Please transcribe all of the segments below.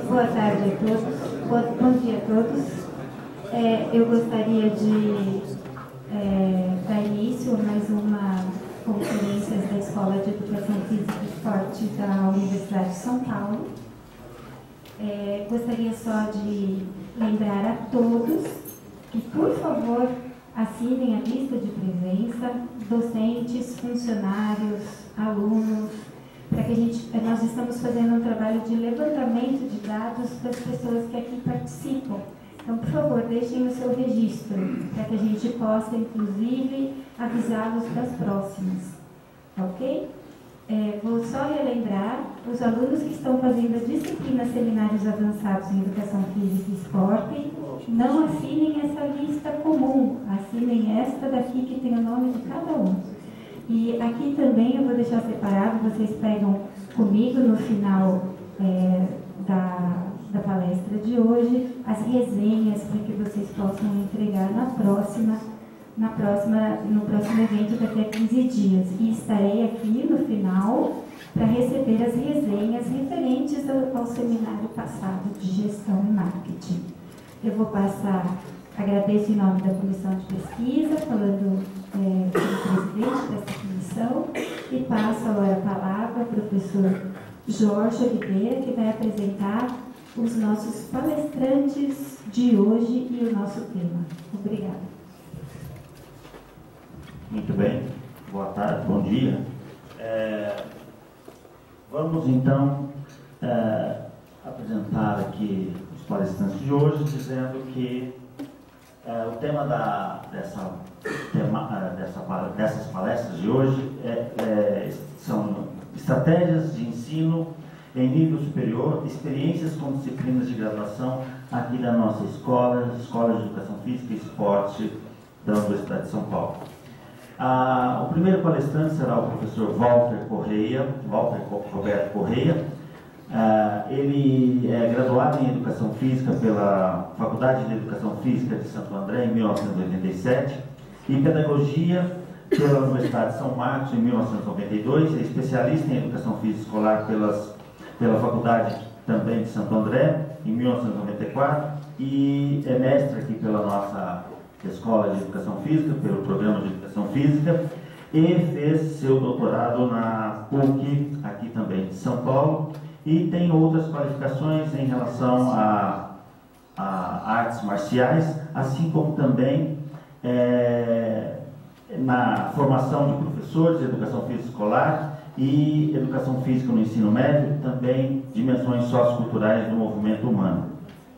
Boa tarde a todos. Bom dia a todos. Eu gostaria de dar início a mais uma conferência da Escola de Educação Física e Esporte da Universidade de São Paulo. Gostaria só de lembrar a todos que, por favor, assinem a lista de presença, docentes, funcionários, alunos, para que nós estamos fazendo um trabalho de levantamento de dados das pessoas que aqui participam. Então, por favor, deixem o seu registro, para que a gente possa, inclusive, avisá-los das próximas. Ok? Vou só relembrar, os alunos que estão fazendo a disciplina Seminários Avançados em Educação Física e Esporte, não assinem essa lista comum, assinem esta daqui que tem o nome de cada um. E aqui também eu vou deixar separado, vocês pegam comigo no final da palestra de hoje, as resenhas para que vocês possam entregar no próximo evento daqui a 15 dias. E estarei aqui no final para receber as resenhas referentes ao seminário passado de gestão e marketing. Eu vou passar, agradeço em nome da Comissão de Pesquisa, falando como presidente dessa comissão, e passo agora a palavra ao professor Jorge Oliveira, que vai apresentar os nossos palestrantes de hoje e o nosso tema. Obrigada. Muito bem, boa tarde, bom dia. Vamos então apresentar aqui os palestrantes de hoje, dizendo que o tema dessas palestras de hoje são estratégias de ensino em nível superior, experiências com disciplinas de graduação aqui da nossa Escola de Educação Física e Esporte da Universidade de São Paulo. O primeiro palestrante será o professor Walter Roberto Correia. Ele é graduado em Educação Física pela Faculdade de Educação Física de Santo André em 1987 e Pedagogia pela Universidade de São Marcos em 1992. É especialista em Educação Física Escolar pela Faculdade também de Santo André em 1994 e é mestre aqui pela nossa Escola de Educação Física, pelo Programa de Educação Física, e fez seu doutorado na PUC, aqui também de São Paulo, e tem outras qualificações em relação a artes marciais, assim como também na formação de professores de Educação Física Escolar e Educação Física no Ensino Médio, também dimensões socioculturais do movimento humano.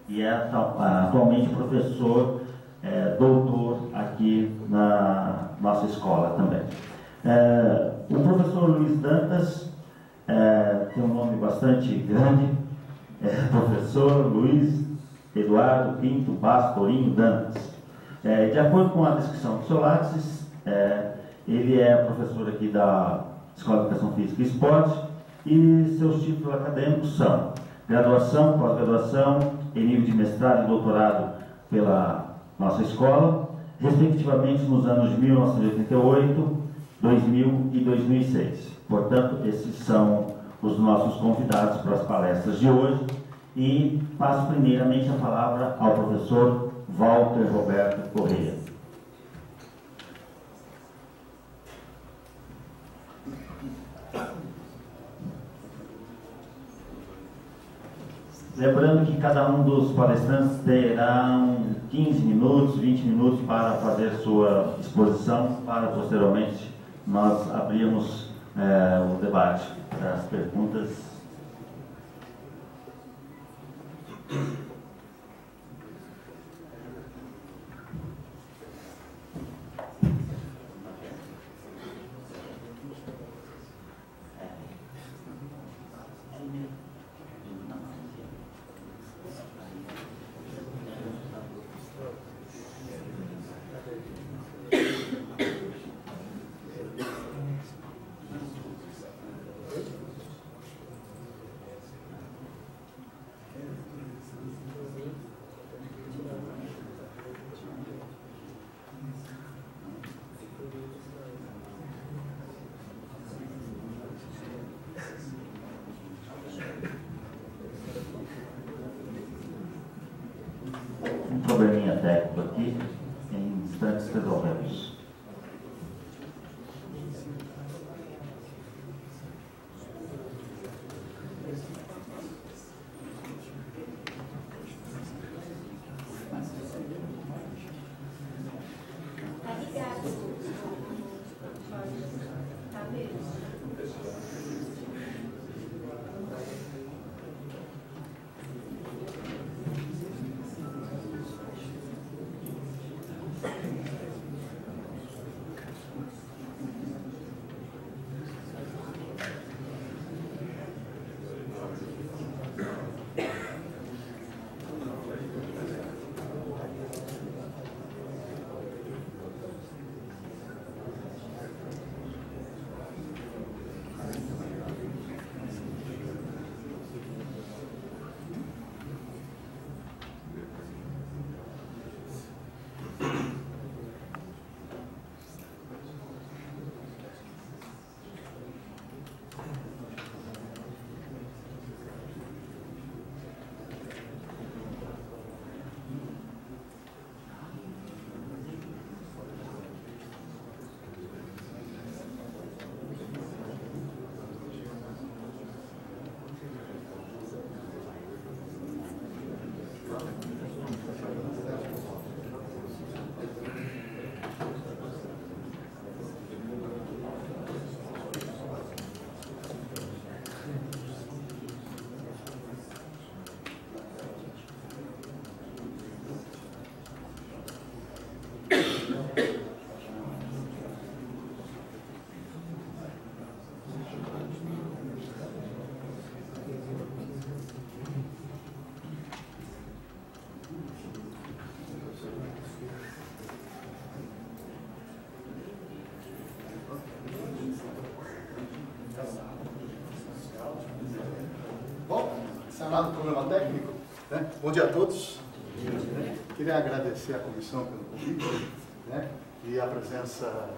E é atualmente professor doutor aqui na nossa escola também. O professor Luiz Dantas tem um nome bastante grande, professor Luiz Eduardo Pinto Pastorinho Dantas. De acordo com a descrição do seu Lattes, ele é professor aqui da Escola de Educação Física e Esporte e seus títulos acadêmicos são graduação, pós-graduação em nível de mestrado e doutorado pela nossa escola, respectivamente nos anos de 1988, 2000 e 2006. Portanto, esses são os nossos convidados para as palestras de hoje e passo primeiramente a palavra ao professor Walter Roberto Correia. Lembrando que cada um dos palestrantes terá 15 minutos, 20 minutos para fazer sua exposição, para posteriormente nós abrirmos o debate das perguntas. probleminha técnico aqui, em instantes resolvemos. Sanado o problema técnico, né? Bom dia a todos. Queria agradecer à comissão pelo convite, né? E a presença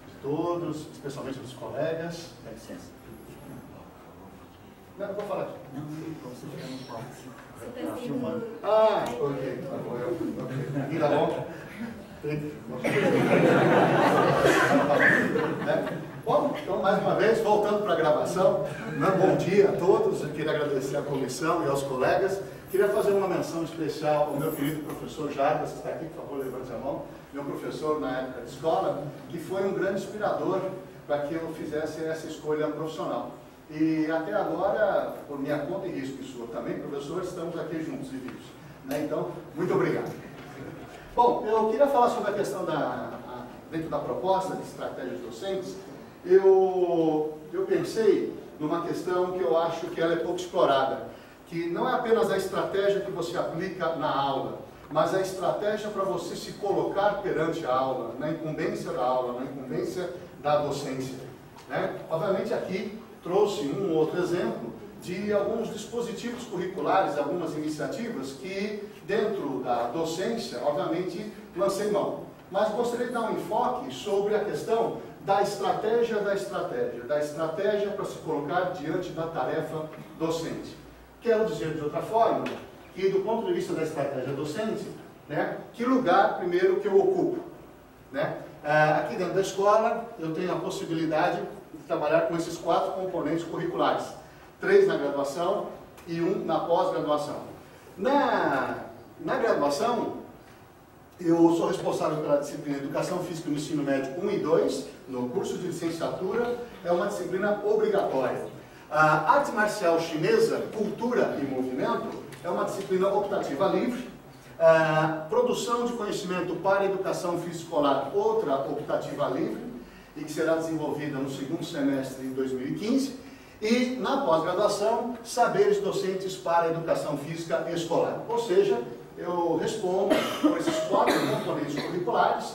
de todos, especialmente dos colegas. Dá licença. Não, eu vou falar aqui. Não, você já não pode. Você está filmando. Ah, ok. Tá bom. Ok. Ainda bom? Bom, então mais uma vez, voltando para a gravação, bom dia a todos, eu queria agradecer à comissão e aos colegas, queria fazer uma menção especial ao meu querido professor Jarbas, que está aqui, por favor, levante a mão, meu professor na época de escola, que foi um grande inspirador para que eu fizesse essa escolha profissional. E até agora, por minha conta e risco e sua também, professor, estamos aqui juntos e vivos. Né? Então, muito obrigado. Bom, eu queria falar sobre a questão dentro da proposta de estratégias docentes. Eu pensei numa questão que eu acho que ela é pouco explorada, que não é apenas a estratégia que você aplica na aula, mas a estratégia para você se colocar perante a aula, na incumbência da aula, na incumbência da docência. Né? Obviamente aqui trouxe um ou outro exemplo de alguns dispositivos curriculares, algumas iniciativas que dentro da docência, obviamente, lancei mão. Mas gostaria de dar um enfoque sobre a questão da estratégia para se colocar diante da tarefa docente. Quero dizer de outra forma, que do ponto de vista da estratégia docente, né, que lugar primeiro que eu ocupo. Né? Aqui dentro da escola, eu tenho a possibilidade de trabalhar com esses 4 componentes curriculares. 3 na graduação e 1 na pós-graduação. Na graduação, eu sou responsável pela disciplina Educação Física no Ensino Médio 1 e 2, no curso de licenciatura, é uma disciplina obrigatória. A arte marcial chinesa, cultura e movimento, é uma disciplina optativa livre. Produção de conhecimento para a educação física escolar, outra optativa livre, e que será desenvolvida no 2º semestre de 2015. E na pós-graduação, saberes docentes para a educação física escolar. Ou seja, eu respondo por esses 4 componentes curriculares,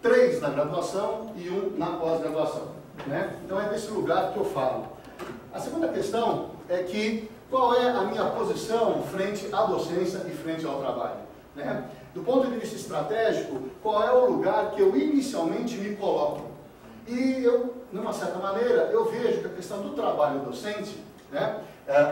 3 na graduação e 1 na pós-graduação. Né? Então é desse lugar que eu falo. A segunda questão é que qual é a minha posição frente à docência e frente ao trabalho. Né? Do ponto de vista estratégico, qual é o lugar que eu inicialmente me coloco? E eu, de uma certa maneira, eu vejo que a questão do trabalho docente, né,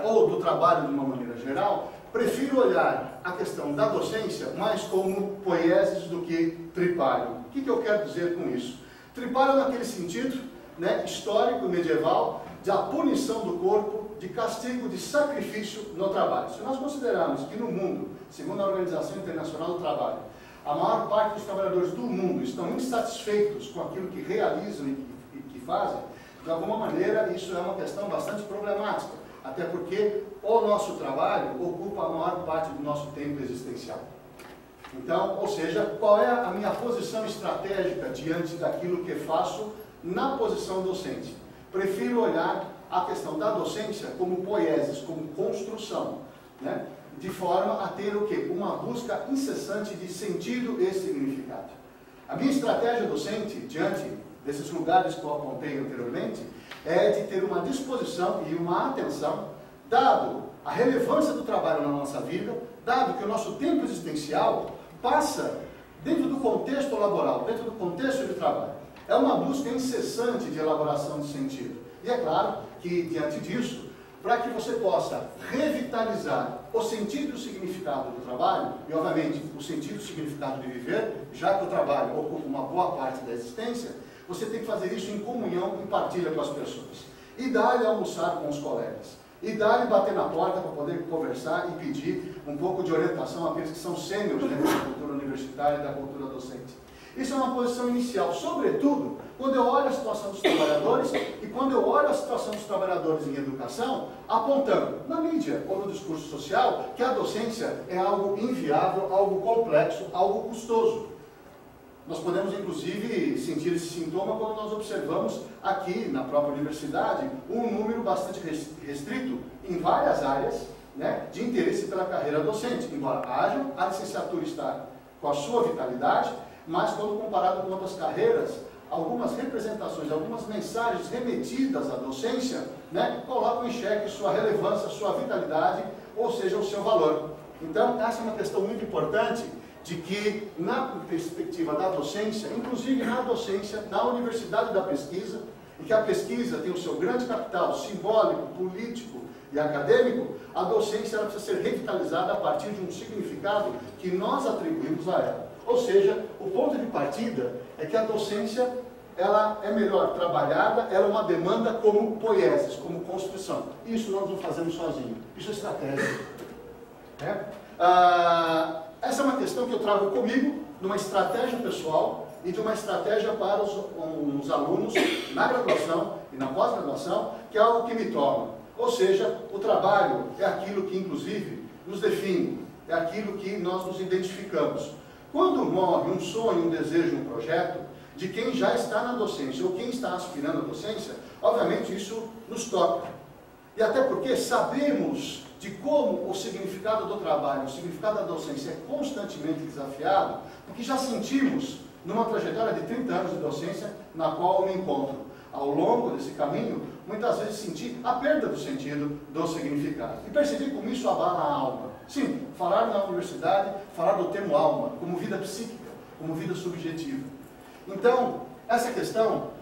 ou do trabalho de uma maneira geral, prefiro olhar a questão da docência mais como poieses do que tripalho. O que eu quero dizer com isso? Tripalho naquele sentido, né, histórico, medieval, da punição do corpo, de castigo, de sacrifício no trabalho. Se nós considerarmos que no mundo, segundo a Organização Internacional do Trabalho, a maior parte dos trabalhadores do mundo estão insatisfeitos com aquilo que realizam e que fazem, de alguma maneira isso é uma questão bastante problemática, até porque o nosso trabalho ocupa a maior parte do nosso tempo existencial. Então, ou seja, qual é a minha posição estratégica diante daquilo que faço na posição docente? Prefiro olhar a questão da docência como poieses, como construção, né? De forma a ter o quê? Uma busca incessante de sentido e significado. A minha estratégia docente, diante desses lugares que eu apontei anteriormente, é de ter uma disposição e uma atenção, dado a relevância do trabalho na nossa vida, dado que o nosso tempo existencial passa dentro do contexto laboral, dentro do contexto de trabalho. É uma busca incessante de elaboração de sentido. E é claro que, diante disso, para que você possa revitalizar o sentido e o significado do trabalho, e obviamente o sentido e o significado de viver, já que o trabalho ocupa uma boa parte da existência, você tem que fazer isso em comunhão, em partilha com as pessoas. E dá-lhe almoçar com os colegas. E dá-lhe bater na porta para poder conversar e pedir um pouco de orientação àqueles que são sêniores dentro da cultura universitária e da cultura docente. Isso é uma posição inicial, sobretudo quando eu olho a situação dos trabalhadores e quando eu olho a situação dos trabalhadores em educação, apontando na mídia ou no discurso social que a docência é algo inviável, algo complexo, algo custoso. Nós podemos, inclusive, sentir esse sintoma quando nós observamos aqui na própria universidade um número bastante restrito em várias áreas, né, de interesse pela carreira docente, embora haja, a licenciatura está com a sua vitalidade, mas quando comparado com outras carreiras, algumas representações, algumas mensagens remetidas à docência, né, colocam em xeque sua relevância, sua vitalidade, ou seja, o seu valor. Então, essa é uma questão muito importante, de que, na perspectiva da docência, inclusive na docência, na universidade da pesquisa, e que a pesquisa tem o seu grande capital simbólico, político e acadêmico, a docência ela precisa ser revitalizada a partir de um significado que nós atribuímos a ela. Ou seja, o ponto de partida é que a docência ela é melhor trabalhada, ela é uma demanda como poieses, como construção. Isso nós não fazemos sozinhos, isso é estratégia. Essa é uma questão que eu trago comigo, numa estratégia pessoal e de uma estratégia para os alunos na graduação e na pós-graduação, que é algo que me torna. Ou seja, o trabalho é aquilo que, inclusive, nos define, é aquilo que nós nos identificamos. Quando morre um sonho, um desejo, um projeto, de quem já está na docência ou quem está aspirando à docência, obviamente isso nos toca. E até porque sabemos de como o significado do trabalho, o significado da docência é constantemente desafiado, porque já sentimos numa trajetória de 30 anos de docência na qual eu me encontro. Ao longo desse caminho, muitas vezes senti a perda do sentido do significado. E percebi como isso abala a alma. Sim, falar na universidade, falar do termo alma, como vida psíquica, como vida subjetiva. Então, essa questão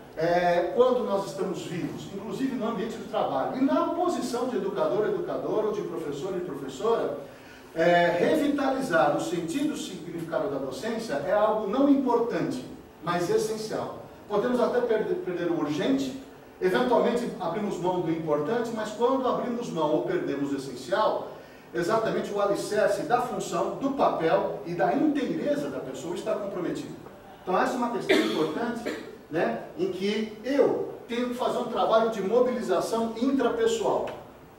quando nós estamos vivos, inclusive no ambiente do trabalho, e na posição de educador, educadora, ou de professor e professora, revitalizar o sentido e o significado da docência é algo não importante, mas essencial. Podemos até perder o urgente, eventualmente abrimos mão do importante, mas quando abrimos mão ou perdemos o essencial, exatamente o alicerce da função, do papel e da inteireza da pessoa está comprometido. Então essa é uma questão importante, né, em que eu tenho que fazer um trabalho de mobilização intrapessoal.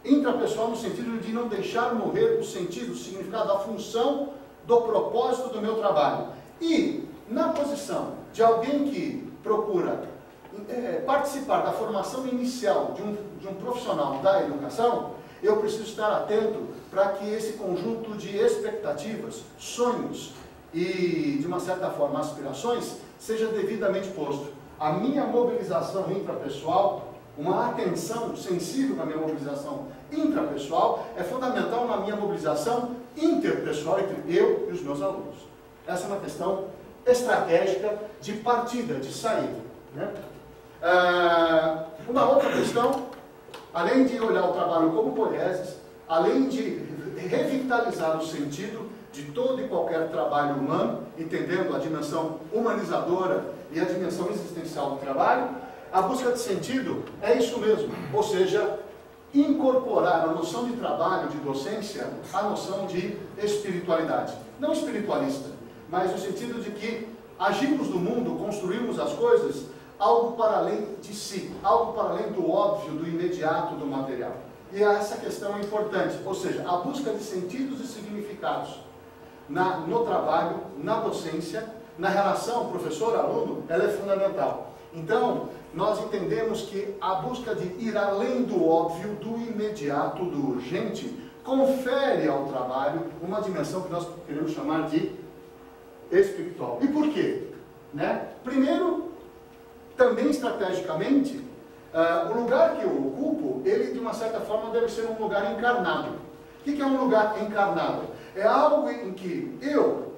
Intrapessoal no sentido de não deixar morrer o sentido, o significado, a função do propósito do meu trabalho. E na posição de alguém que procura participar da formação inicial de um profissional da educação, eu preciso estar atento para que esse conjunto de expectativas, sonhos e, de uma certa forma, aspirações, seja devidamente posto. A minha mobilização intrapessoal, uma atenção sensível na minha mobilização intrapessoal, é fundamental na minha mobilização interpessoal entre eu e os meus alunos. Essa é uma questão estratégica de partida, de saída, né? Uma outra questão além de olhar o trabalho como poieses, além de revitalizar o sentido de todo e qualquer trabalho humano, entendendo a dimensão humanizadora e a dimensão existencial do trabalho, a busca de sentido é isso mesmo, ou seja, incorporar a noção de trabalho, de docência, a noção de espiritualidade. Não espiritualista, mas no sentido de que agimos no mundo, construímos as coisas, algo para além de si, algo para além do óbvio, do imediato, do material. E essa questão é importante, ou seja, a busca de sentidos e significados no trabalho, na docência, na relação professor-aluno, ela é fundamental. Então, nós entendemos que a busca de ir além do óbvio, do imediato, do urgente, confere ao trabalho uma dimensão que nós queremos chamar de espiritual. E por quê? Primeiro, também estrategicamente, o lugar que eu ocupo, ele de uma certa forma deve ser um lugar encarnado. O que é um lugar encarnado? É algo em que eu,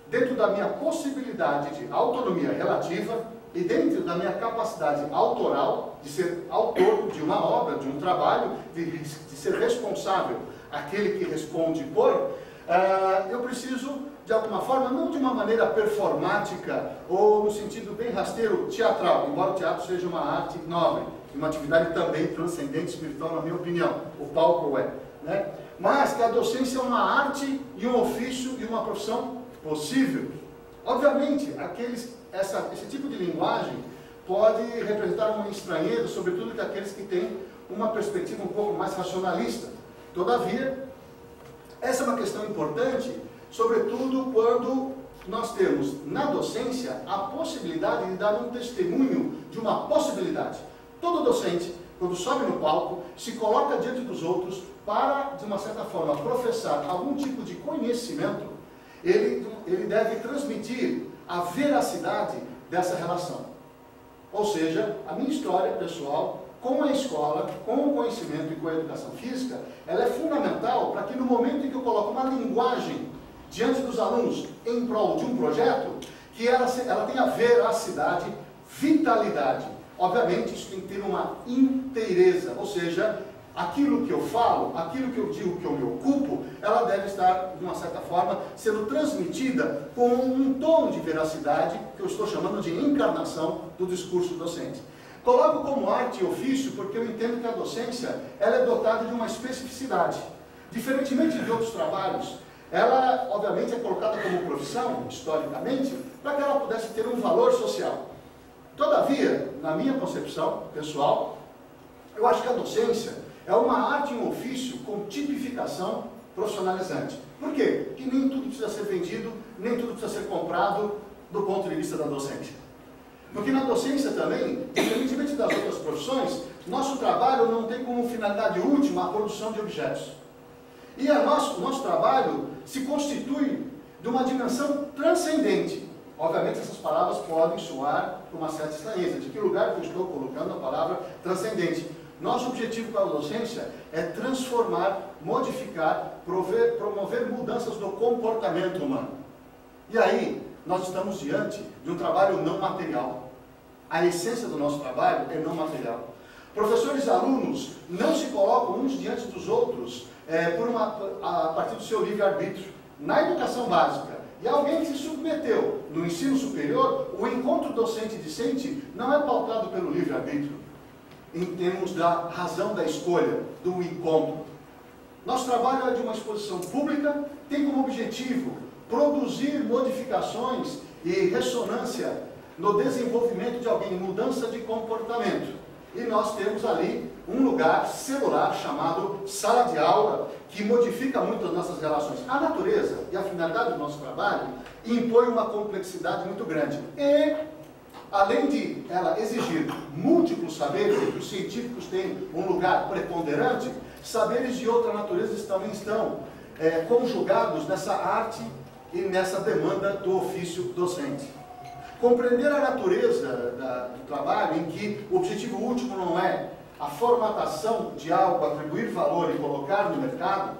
dentro da minha possibilidade de autonomia relativa e dentro da minha capacidade autoral, de ser autor de uma obra, de um trabalho, de ser responsável, aquele que responde por, eu preciso, de alguma forma, não de uma maneira performática ou no sentido bem rasteiro, teatral, embora o teatro seja uma arte nobre, uma atividade também transcendente espiritual, na minha opinião, o palco é, mas que a docência é uma arte e um ofício e uma profissão possível. Obviamente, esse tipo de linguagem pode representar uma estranheza, sobretudo que aqueles que têm uma perspectiva um pouco mais racionalista. Todavia, essa é uma questão importante, sobretudo quando nós temos na docência a possibilidade de dar um testemunho de uma possibilidade. Todo docente, quando sobe no palco, se coloca diante dos outros para, de uma certa forma, professar algum tipo de conhecimento, ele deve transmitir a veracidade dessa relação. Ou seja, a minha história pessoal com a escola, com o conhecimento e com a educação física, ela é fundamental para que no momento em que eu coloco uma linguagem diante dos alunos em prol de um projeto, que ela tenha veracidade, vitalidade. Obviamente, isso tem que ter uma inteireza, ou seja, aquilo que eu falo, aquilo que eu digo que eu me ocupo, ela deve estar, de uma certa forma, sendo transmitida com um tom de veracidade, que eu estou chamando de encarnação do discurso docente. Coloco como arte e ofício porque eu entendo que a docência ela é dotada de uma especificidade. Diferentemente de outros trabalhos, ela, obviamente, é colocada como profissão, historicamente, para que ela pudesse ter um valor social. Todavia, na minha concepção pessoal, eu acho que a docência é uma arte e um ofício com tipificação profissionalizante. Por quê? Porque nem tudo precisa ser vendido, nem tudo precisa ser comprado do ponto de vista da docência. Porque na docência também, diferentemente das outras profissões, nosso trabalho não tem como finalidade última a produção de objetos. E o nosso trabalho se constitui de uma dimensão transcendente. Obviamente essas palavras podem soar com uma certa estranheza. De que lugar que eu estou colocando a palavra transcendente? Nosso objetivo com a docência é transformar, modificar, promover mudanças no comportamento humano. E aí, nós estamos diante de um trabalho não material. A essência do nosso trabalho é não material. Professores e alunos não se colocam uns diante dos outros a partir do seu livre-arbítrio. Na educação básica, e alguém que se submeteu no ensino superior, o encontro docente-discente não é pautado pelo livre-arbítrio, em termos da razão da escolha, do encontro. Nosso trabalho é de uma exposição pública, tem como objetivo produzir modificações e ressonância no desenvolvimento de alguém, mudança de comportamento. E nós temos ali um lugar celular chamado sala de aula, que modifica muito as nossas relações. A natureza e a finalidade do nosso trabalho impõe uma complexidade muito grande. E, além de ela exigir múltiplos saberes, e os científicos têm um lugar preponderante, saberes de outra natureza também estão conjugados nessa arte e nessa demanda do ofício docente. Compreender a natureza do trabalho, em que o objetivo último não é a formatação de algo, atribuir valor e colocar no mercado,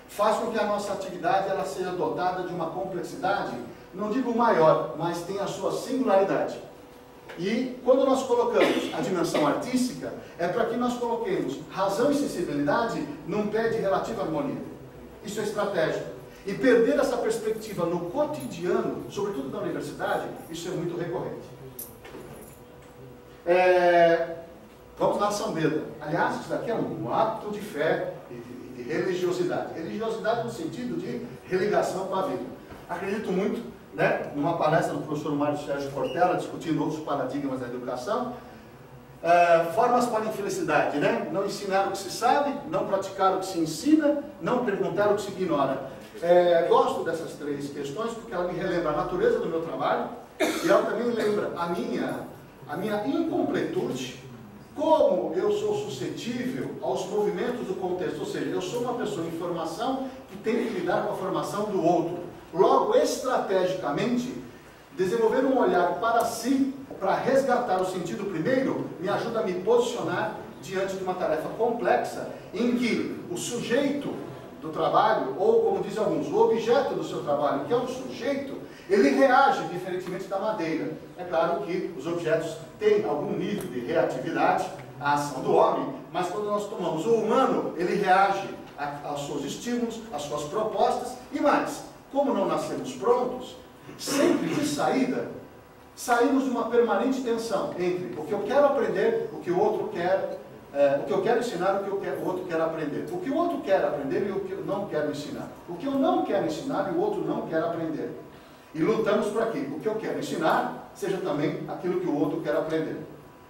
faz com que a nossa atividade ela seja dotada de uma complexidade, não digo maior, mas tem a sua singularidade. E quando nós colocamos a dimensão artística, é para que nós coloquemos razão e sensibilidade num pé de relativa harmonia. Isso é estratégico. E perder essa perspectiva no cotidiano, sobretudo na universidade, isso é muito recorrente. Vamos na sambeda. Aliás, isso daqui é um ato de fé e de religiosidade. Religiosidade no sentido de religação com a vida. Acredito muito, né, numa palestra do professor Mário Sérgio Cortella, discutindo outros paradigmas da educação, formas para a infelicidade, né? Não ensinar o que se sabe, não praticar o que se ensina, não perguntar o que se ignora. Gosto dessas três questões porque ela me relembra a natureza do meu trabalho e ela também lembra a minha incompletude, como eu sou suscetível aos movimentos do contexto, ou seja, eu sou uma pessoa em formação que tem que lidar com a formação do outro. Logo, estrategicamente, desenvolver um olhar para si, para resgatar o sentido primeiro, me ajuda a me posicionar diante de uma tarefa complexa, em que o sujeito do trabalho, ou como dizem alguns, o objeto do seu trabalho, que é um sujeito, ele reage diferentemente da madeira. É claro que os objetos têm algum nível de reatividade à ação do homem, mas quando nós tomamos o humano, ele reage aos seus estímulos, às suas propostas, e mais, como não nascemos prontos, sempre de saída, saímos de uma permanente tensão entre o que eu quero aprender, o que o outro quer, o que eu quero ensinar e o que o outro quer aprender. O que o outro quer aprender e o que eu não quero ensinar. O que eu não quero ensinar e o outro não quer aprender. E lutamos para que o que eu quero ensinar seja também aquilo que o outro quer aprender.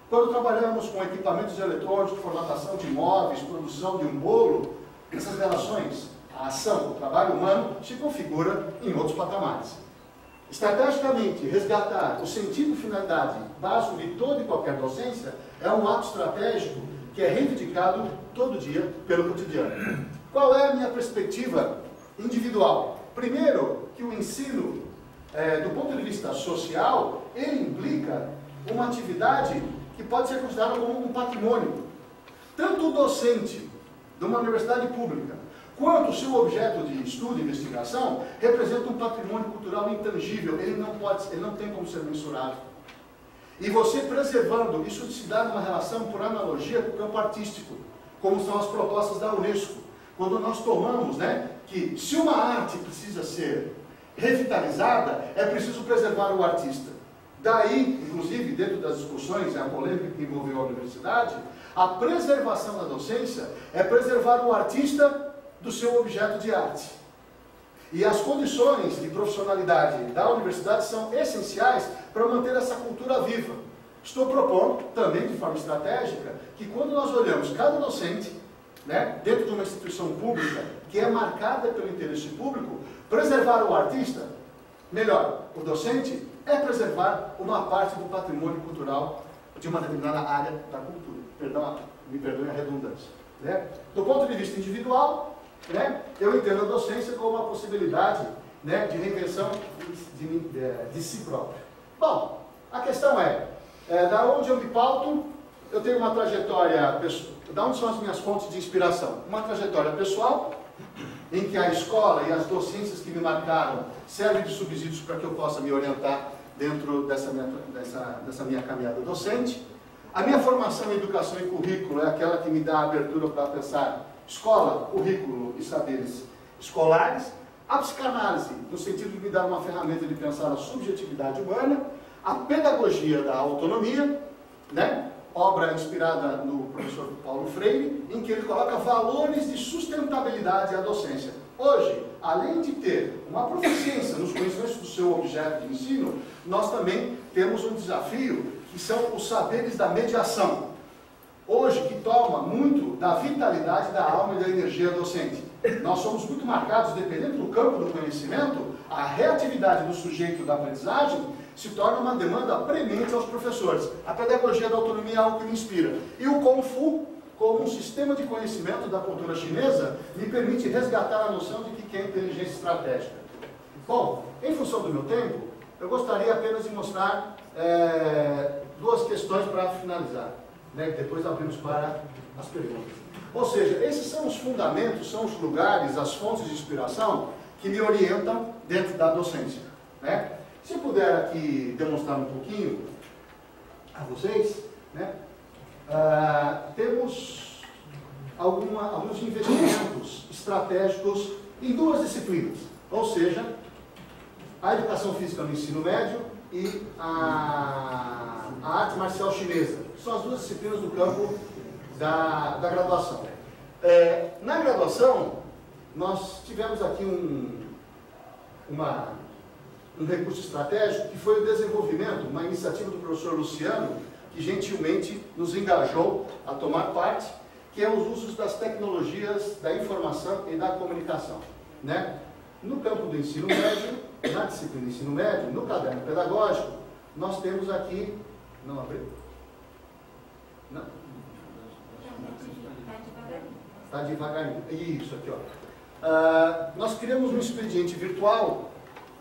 Quando trabalhamos com equipamentos eletrônicos, formatação de imóveis, produção de um bolo, essas relações, a ação, o trabalho humano, se configura em outros patamares. Estrategicamente, resgatar o sentido e finalidade básico de toda e qualquer docência é um ato estratégico que é reivindicado todo dia pelo cotidiano. Qual é a minha perspectiva individual? Primeiro, que o ensino, do ponto de vista social, ele implica uma atividade que pode ser considerada como um patrimônio. Tanto o docente de uma universidade pública, quanto o seu objeto de estudo e investigação, representa um patrimônio cultural intangível, ele não tem como ser mensurado. E você preservando, isso se dá numa relação, por analogia, com o campo artístico, como são as propostas da Unesco. Quando nós tomamos, né, que se uma arte precisa ser revitalizada, é preciso preservar o artista. Daí, inclusive, dentro das discussões, a polêmica que envolveu a universidade, a preservação da docência é preservar o artista do seu objeto de arte. E as condições de profissionalidade da universidade são essenciais para manter essa cultura viva. Estou propondo, também de forma estratégica, que quando nós olhamos cada docente, né, dentro de uma instituição pública que é marcada pelo interesse público, preservar o artista, melhor, o docente, é preservar uma parte do patrimônio cultural de uma determinada área da cultura. Me perdoe a redundância. Né? Do ponto de vista individual, né, eu entendo a docência como uma possibilidade, né, de reinvenção de si próprio. Bom, a questão da onde eu me pauto, eu tenho uma trajetória pessoal. Da onde são as minhas fontes de inspiração? Uma trajetória pessoal, em que a escola e as docências que me marcaram servem de subsídios para que eu possa me orientar dentro dessa minha caminhada docente. A minha formação em educação e currículo é aquela que me dá a abertura para pensar escola, currículo e saberes escolares. A psicanálise, no sentido de me dar uma ferramenta de pensar a subjetividade humana. A pedagogia da autonomia, né? Obra inspirada no professor Paulo Freire, em que ele coloca valores de sustentabilidade à docência. Hoje, além de ter uma proficiência nos conhecimentos do seu objeto de ensino, nós também temos um desafio, que são os saberes da mediação. Hoje, que toma muito da vitalidade da alma e da energia docente. Nós somos muito marcados, dependendo do campo do conhecimento, a reatividade do sujeito da aprendizagem se torna uma demanda premente aos professores. A pedagogia da autonomia é algo que me inspira. E o Kung Fu, como um sistema de conhecimento da cultura chinesa, me permite resgatar a noção de que é inteligência estratégica. Bom, em função do meu tempo, eu gostaria apenas de mostrar duas questões para finalizar, né? Depois abrimos para as perguntas. Ou seja, esses são os fundamentos, são os lugares, as fontes de inspiração que me orientam dentro da docência, né? Se puder aqui demonstrar um pouquinho, a vocês, né? Temos alguns investimentos estratégicos em duas disciplinas, ou seja, a educação física no ensino médio e a arte marcial chinesa. São as duas disciplinas do campo da graduação. Na graduação, nós tivemos aqui um recurso estratégico, que foi o desenvolvimento, uma iniciativa do professor Luciano, que gentilmente nos engajou a tomar parte, que é os usos das tecnologias da informação e da comunicação, né? No campo do ensino médio, na disciplina do ensino médio, no caderno pedagógico, nós temos aqui... Não abriu? Não. Está devagarinho. Isso aqui, ó. Nós criamos um expediente virtual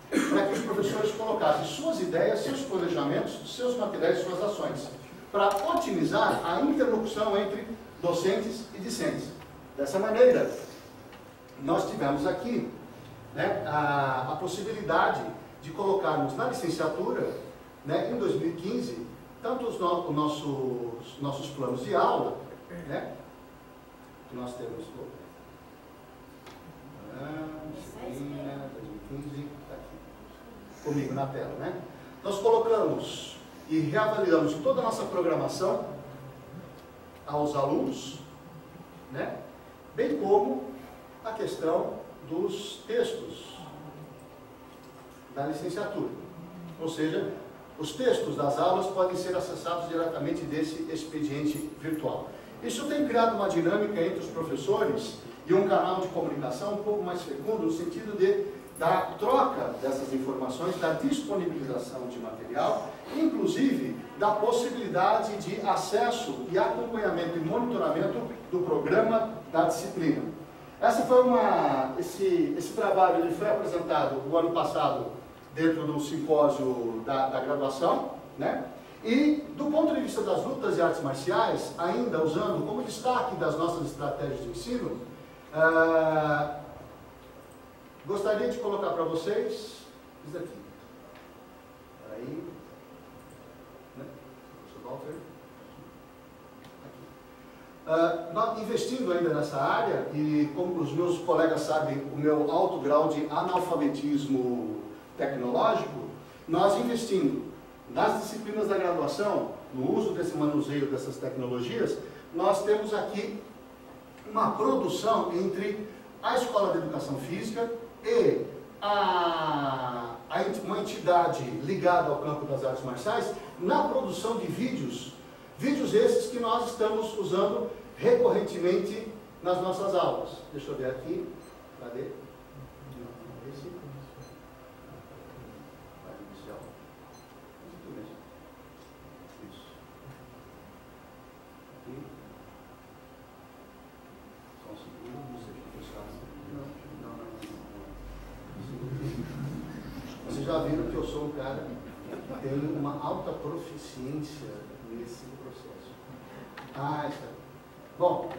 para que os professores colocassem suas ideias, seus planejamentos, seus materiais e suas ações, para otimizar a interlocução entre docentes e discentes. Dessa maneira, nós tivemos aqui, né, a possibilidade de colocarmos na licenciatura, né, em 2015, tanto os nossos planos de aula, né, que nós temos... disciplina, 2015, está aqui comigo na tela, né? Nós colocamos e reavaliamos toda a nossa programação aos alunos, né? Bem como a questão dos textos da licenciatura. Ou seja, os textos das aulas podem ser acessados diretamente desse expediente virtual. Isso tem criado uma dinâmica entre os professores e um canal de comunicação um pouco mais fecundo, no sentido da troca dessas informações, da disponibilização de material, inclusive da possibilidade de acesso e acompanhamento e monitoramento do programa da disciplina. Esse trabalho ele foi apresentado o ano passado dentro do simpósio da graduação, né? E do ponto de vista das lutas e artes marciais, ainda usando como destaque das nossas estratégias de ensino, gostaria de colocar para vocês isso daqui. Aí, né? Professor Walter. Investindo ainda nessa área, e como os meus colegas sabem, o meu alto grau de analfabetismo tecnológico, nós investindo nas disciplinas da graduação, no uso desse manuseio dessas tecnologias, nós temos aqui uma produção entre a Escola de Educação Física e uma entidade ligada ao campo das artes marciais, na produção de vídeos esses que nós estamos usando recorrentemente nas nossas aulas. Deixa eu ver aqui, cadê? Esse. Vai inicial. Isso. Aqui. Só um segundo, não sei o que eu faço. Vocês já viram que eu sou um cara que tem uma alta proficiência nesse processo. Está. Bom,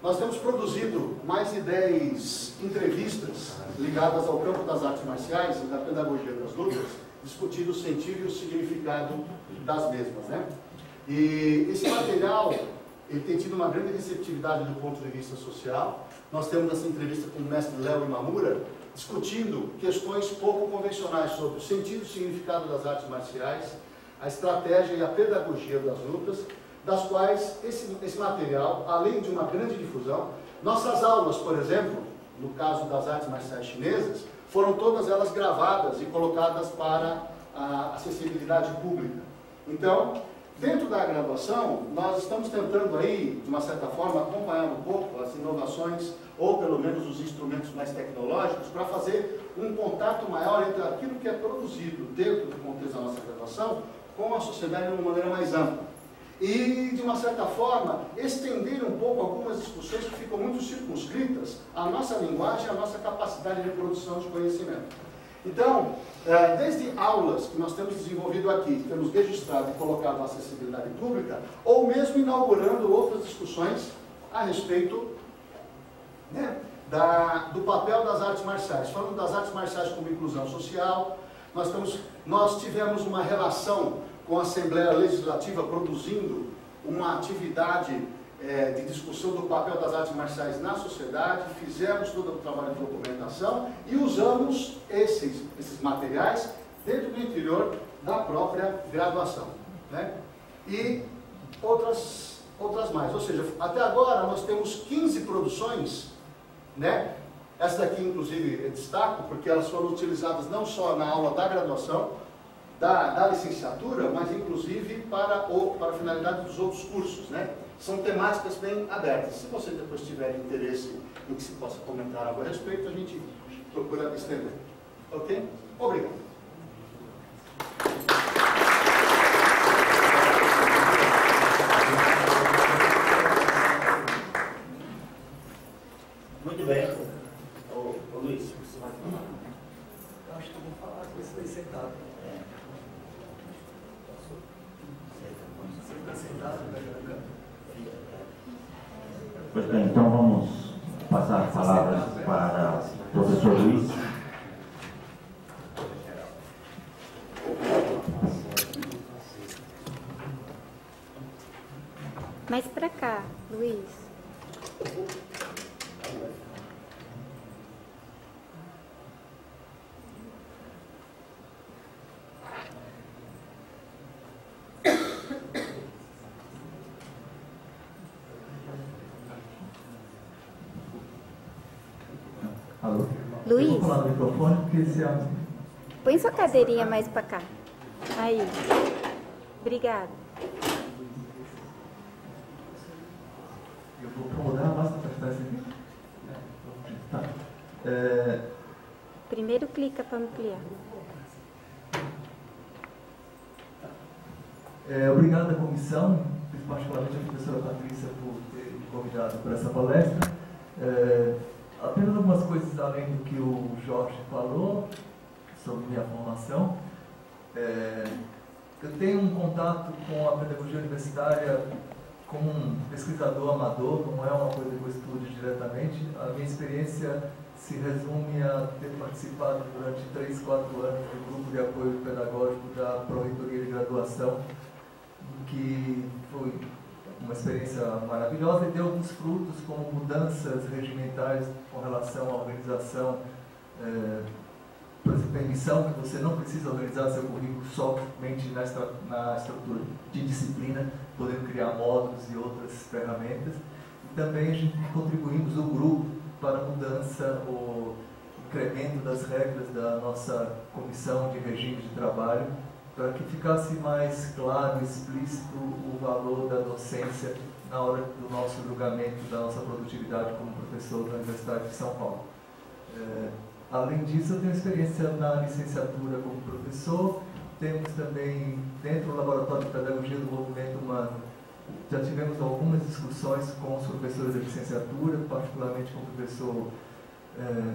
nós temos produzido mais de 10 entrevistas ligadas ao campo das artes marciais e da pedagogia das lutas, discutindo o sentido e o significado das mesmas, né? E esse material, ele tem tido uma grande receptividade do ponto de vista social. Nós temos essa entrevista com o mestre Léo Imamura, discutindo questões pouco convencionais sobre o sentido e o significado das artes marciais, a estratégia e a pedagogia das lutas, das quais esse material, além de uma grande difusão, nossas aulas, por exemplo, no caso das artes marciais chinesas, foram todas elas gravadas e colocadas para a acessibilidade pública. Então, dentro da graduação, nós estamos tentando aí, de uma certa forma, acompanhar um pouco as inovações, ou pelo menos os instrumentos mais tecnológicos, para fazer um contato maior entre aquilo que é produzido dentro do contexto da nossa graduação, com a sociedade de uma maneira mais ampla. E, de uma certa forma, estender um pouco algumas discussões que ficam muito circunscritas à nossa linguagem, à nossa capacidade de produção de conhecimento. Então, desde aulas que nós temos desenvolvido aqui, temos registrado e colocado na acessibilidade pública, ou mesmo inaugurando outras discussões a respeito, né, do papel das artes marciais. Falando das artes marciais como inclusão social, nós tivemos uma relação com a Assembleia Legislativa produzindo uma atividade de discussão do papel das artes marciais na sociedade, fizemos todo o trabalho de documentação e usamos esses materiais dentro do interior da própria graduação, né? E outras mais, ou seja, até agora nós temos 15 produções, né? Essa daqui inclusive eu destaco porque elas foram utilizadas não só na aula da graduação, da licenciatura, mas inclusive para a finalidade dos outros cursos, né? São temáticas bem abertas. Se vocês depois tiverem interesse no que se possa comentar algo a respeito, a gente procura estender. Ok? Obrigado. Muito bem. Ô Luiz, você vai falar? Eu acho que eu vou falar com esse daí sentado. Pois bem, então vamos passar as palavras para o professor Luiz. Mais para cá, Luiz. Alô? Luiz. Eu vou falar no microfone porque esse é... Põe sua cadeirinha mais para cá. Aí. Obrigada. Eu vou mudar, basta apertar esse aqui. Tá. Primeiro clica para ampliar. Obrigado à comissão, particularmente à professora Patrícia por ter me convidado para essa palestra. Apenas algumas coisas além do que o Jorge falou sobre minha formação. Eu tenho um contato com a pedagogia universitária como um pesquisador amador, não é uma coisa que eu estude diretamente. A minha experiência se resume a ter participado durante 3, 4 anos do grupo de apoio pedagógico da Pró-Reitoria de Graduação, que foi uma experiência maravilhosa e deu alguns frutos, como mudanças regimentais com relação à organização. Por exemplo, permissão que você não precisa organizar seu currículo somente na estrutura de disciplina, podendo criar módulos e outras ferramentas. E também a gente contribuímos, o grupo, para a mudança ou incremento das regras da nossa comissão de regime de trabalho, para que ficasse mais claro e explícito o valor da docência na hora do nosso julgamento, da nossa produtividade como professor da Universidade de São Paulo. Além disso, eu tenho experiência na licenciatura como professor. Temos também, dentro do Laboratório de Pedagogia do Movimento Humano, já tivemos algumas discussões com os professores da licenciatura, particularmente com o professor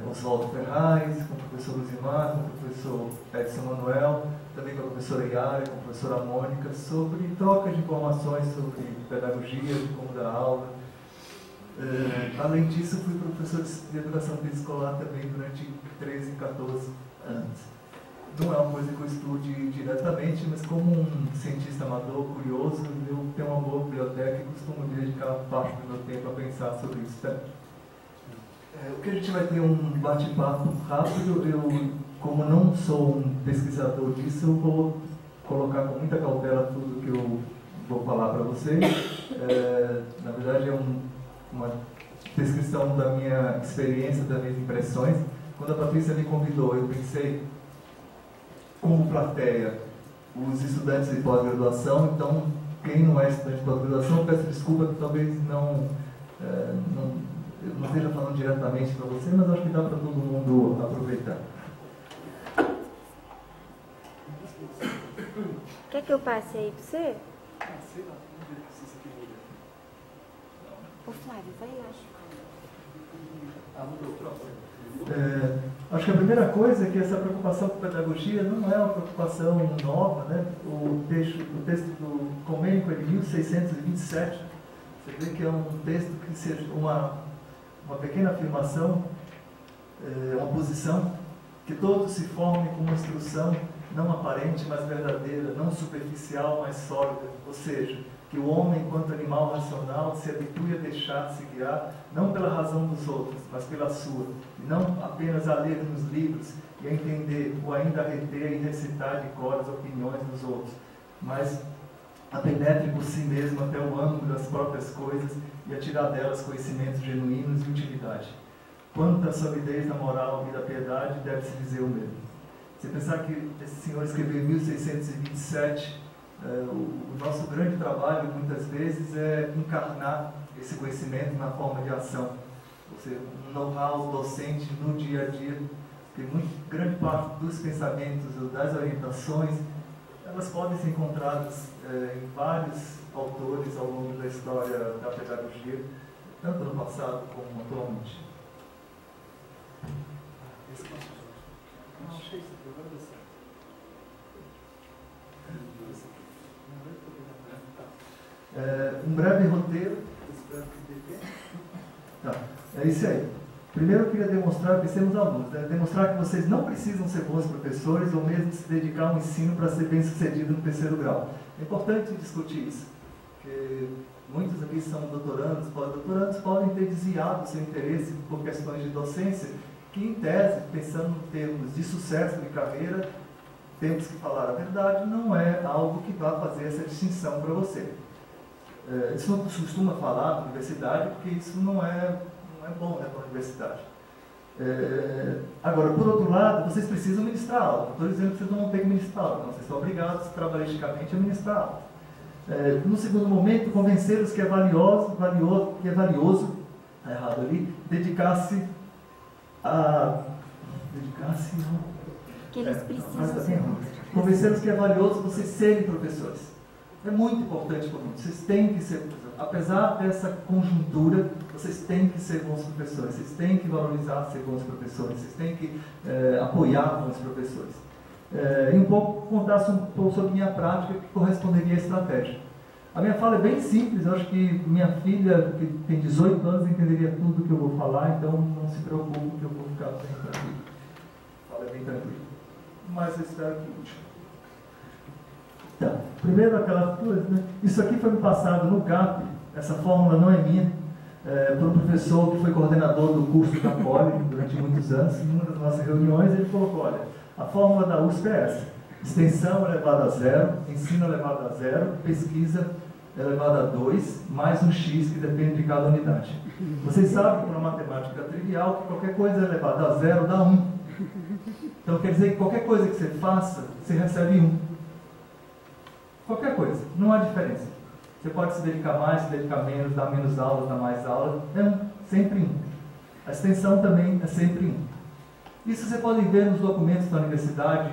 Oswaldo Ferraz, com o professor Luzimar, com o professor Edson Manuel, também com a professora Yara, com a professora Mônica, sobre troca de informações sobre pedagogia, de como dar aula. Além disso, fui professor de educação física escolar também durante 13, 14 anos. Não é uma coisa que eu estude diretamente, mas como um cientista amador, curioso, eu tenho uma boa biblioteca e costumo dedicar parte do meu tempo a pensar sobre isso também. O que a gente vai ter um bate-papo rápido. Eu, como não sou um pesquisador disso, eu vou colocar com muita cautela tudo que eu vou falar para vocês. Na verdade, é uma descrição da minha experiência, das minhas impressões. Quando a Patrícia me convidou, eu pensei, como plateia, os estudantes de pós-graduação. Então, quem não é estudante de pós-graduação, peço desculpa que talvez eu não esteja falando diretamente para você, mas acho que dá para todo mundo aproveitar. Quer que eu passe aí para você? Ô Flávio, vai lá. Acho que a primeira coisa é que essa preocupação com pedagogia não é uma preocupação nova, né? O texto do Comênico é de 1627. Você vê que é um texto que seja uma pequena afirmação, uma posição, que todos se formem com uma instrução não aparente, mas verdadeira, não superficial, mas sólida. Ou seja, que o homem, enquanto animal racional, se habitue a deixar-se guiar, não pela razão dos outros, mas pela sua, e não apenas a ler nos livros e a entender, ou ainda a reter e recitar de cor as opiniões dos outros, mas a penetre por si mesmo até o ângulo das próprias coisas e a tirar delas conhecimentos genuínos e utilidade. Quanto à solidez da moral e da piedade, deve-se dizer o mesmo. Se pensar que esse senhor escreveu em 1627, o nosso grande trabalho, muitas vezes, é encarnar esse conhecimento na forma de ação. Ou seja, um know-how docente no dia a dia, porque grande parte dos pensamentos, das orientações, elas podem ser encontradas em vários autores ao longo da história da pedagogia, tanto no passado como atualmente. Um breve roteiro. Tá, é isso aí. Primeiro eu queria demonstrar, pensemos alunos, demonstrar que vocês não precisam ser bons professores ou mesmo se dedicar ao ensino para ser bem sucedido no terceiro grau. É importante discutir isso, porque muitos aqui são doutorandos, pós-doutorandos, podem ter desviado seu interesse por questões de docência, que em tese, pensando em termos de sucesso de carreira, temos que falar a verdade, não é algo que vá fazer essa distinção para você. Isso não se costuma falar na universidade, porque isso não é bom, né, para a universidade. Agora, por outro lado, vocês precisam ministrar aula. Não estou dizendo que vocês não vão ter que ministrar aula, não. Vocês são obrigados, trabalhisticamente, a ministrar aula. No segundo momento, convencê-los que é valioso, está errado ali, dedicar-se a... Que eles precisam ser. Convencê-los que é valioso vocês serem professores. É muito importante para mim. Vocês têm que ser professores. Apesar dessa conjuntura, vocês têm que ser bons professores. Vocês têm que valorizar ser bons professores. Vocês têm que apoiar bons professores. E um pouco contar um pouco sobre minha prática que corresponderia à estratégia. A minha fala é bem simples. Eu acho que minha filha, que tem 18 anos, entenderia tudo que eu vou falar. Então, não se preocupe que eu vou ficar bem tranquilo. A fala é bem tranquila. Mas eu espero que útil. Então, primeiro aquela coisa, né? Isso aqui foi me passado no GAP, essa fórmula não é minha, por um professor que foi coordenador do curso da Poli durante muitos anos. Em uma das nossas reuniões ele colocou, olha, a fórmula da USP é essa: extensão elevada a zero, ensino elevado a zero, pesquisa elevada a 2, mais um x que depende de cada unidade. Vocês sabem, por uma matemática trivial, que qualquer coisa elevada a zero dá 1. Então quer dizer que qualquer coisa que você faça, você recebe 1. Qualquer coisa, não há diferença. Você pode se dedicar mais, se dedicar menos, dar menos aulas, dar mais aulas, é 1, sempre 1. A extensão também é sempre 1. Isso você pode ver nos documentos da universidade,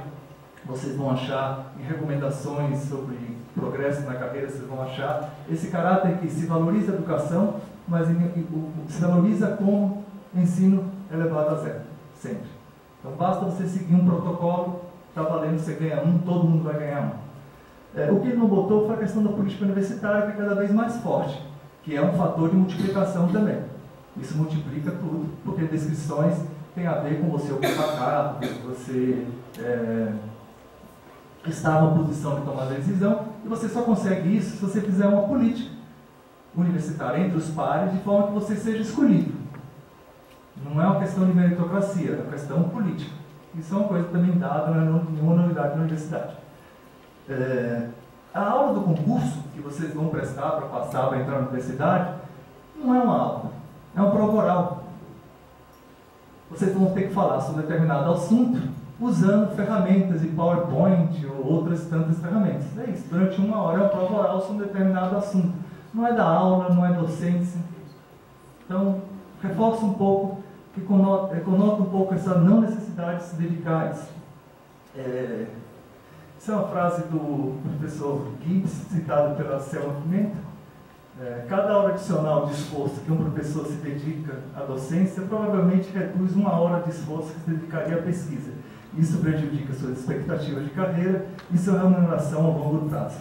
vocês vão achar em recomendações sobre progresso na carreira, vocês vão achar esse caráter que se valoriza a educação, mas se valoriza como ensino elevado a zero, sempre. Então basta você seguir um protocolo, está valendo, você ganha 1, todo mundo vai ganhar 1. O que ele não botou foi a questão da política universitária, que é cada vez mais forte, que é um fator de multiplicação também. Isso multiplica tudo, porque descrições têm a ver com você ocupar cargo, você estar numa posição de tomar decisão, e você só consegue isso se você fizer uma política universitária entre os pares, de forma que você seja escolhido. Não é uma questão de meritocracia, é uma questão política. Isso é uma coisa também dada em uma novidade na universidade. A aula do concurso que vocês vão prestar para passar, para entrar na universidade, não é uma aula, é uma prova oral. Vocês vão ter que falar sobre determinado assunto usando ferramentas de PowerPoint ou outras tantas ferramentas. É isso, durante 1 hora é uma prova oral sobre determinado assunto. Não é da aula, não é docência. Então, reforça um pouco, que conota um pouco essa não necessidade de se dedicar a isso. Essa é uma frase do professor Gibbs, citada pela Selma Pimenta. Cada hora adicional de esforço que um professor se dedica à docência provavelmente reduz 1 hora de esforço que se dedicaria à pesquisa. Isso prejudica suas expectativas de carreira e sua remuneração a longo prazo.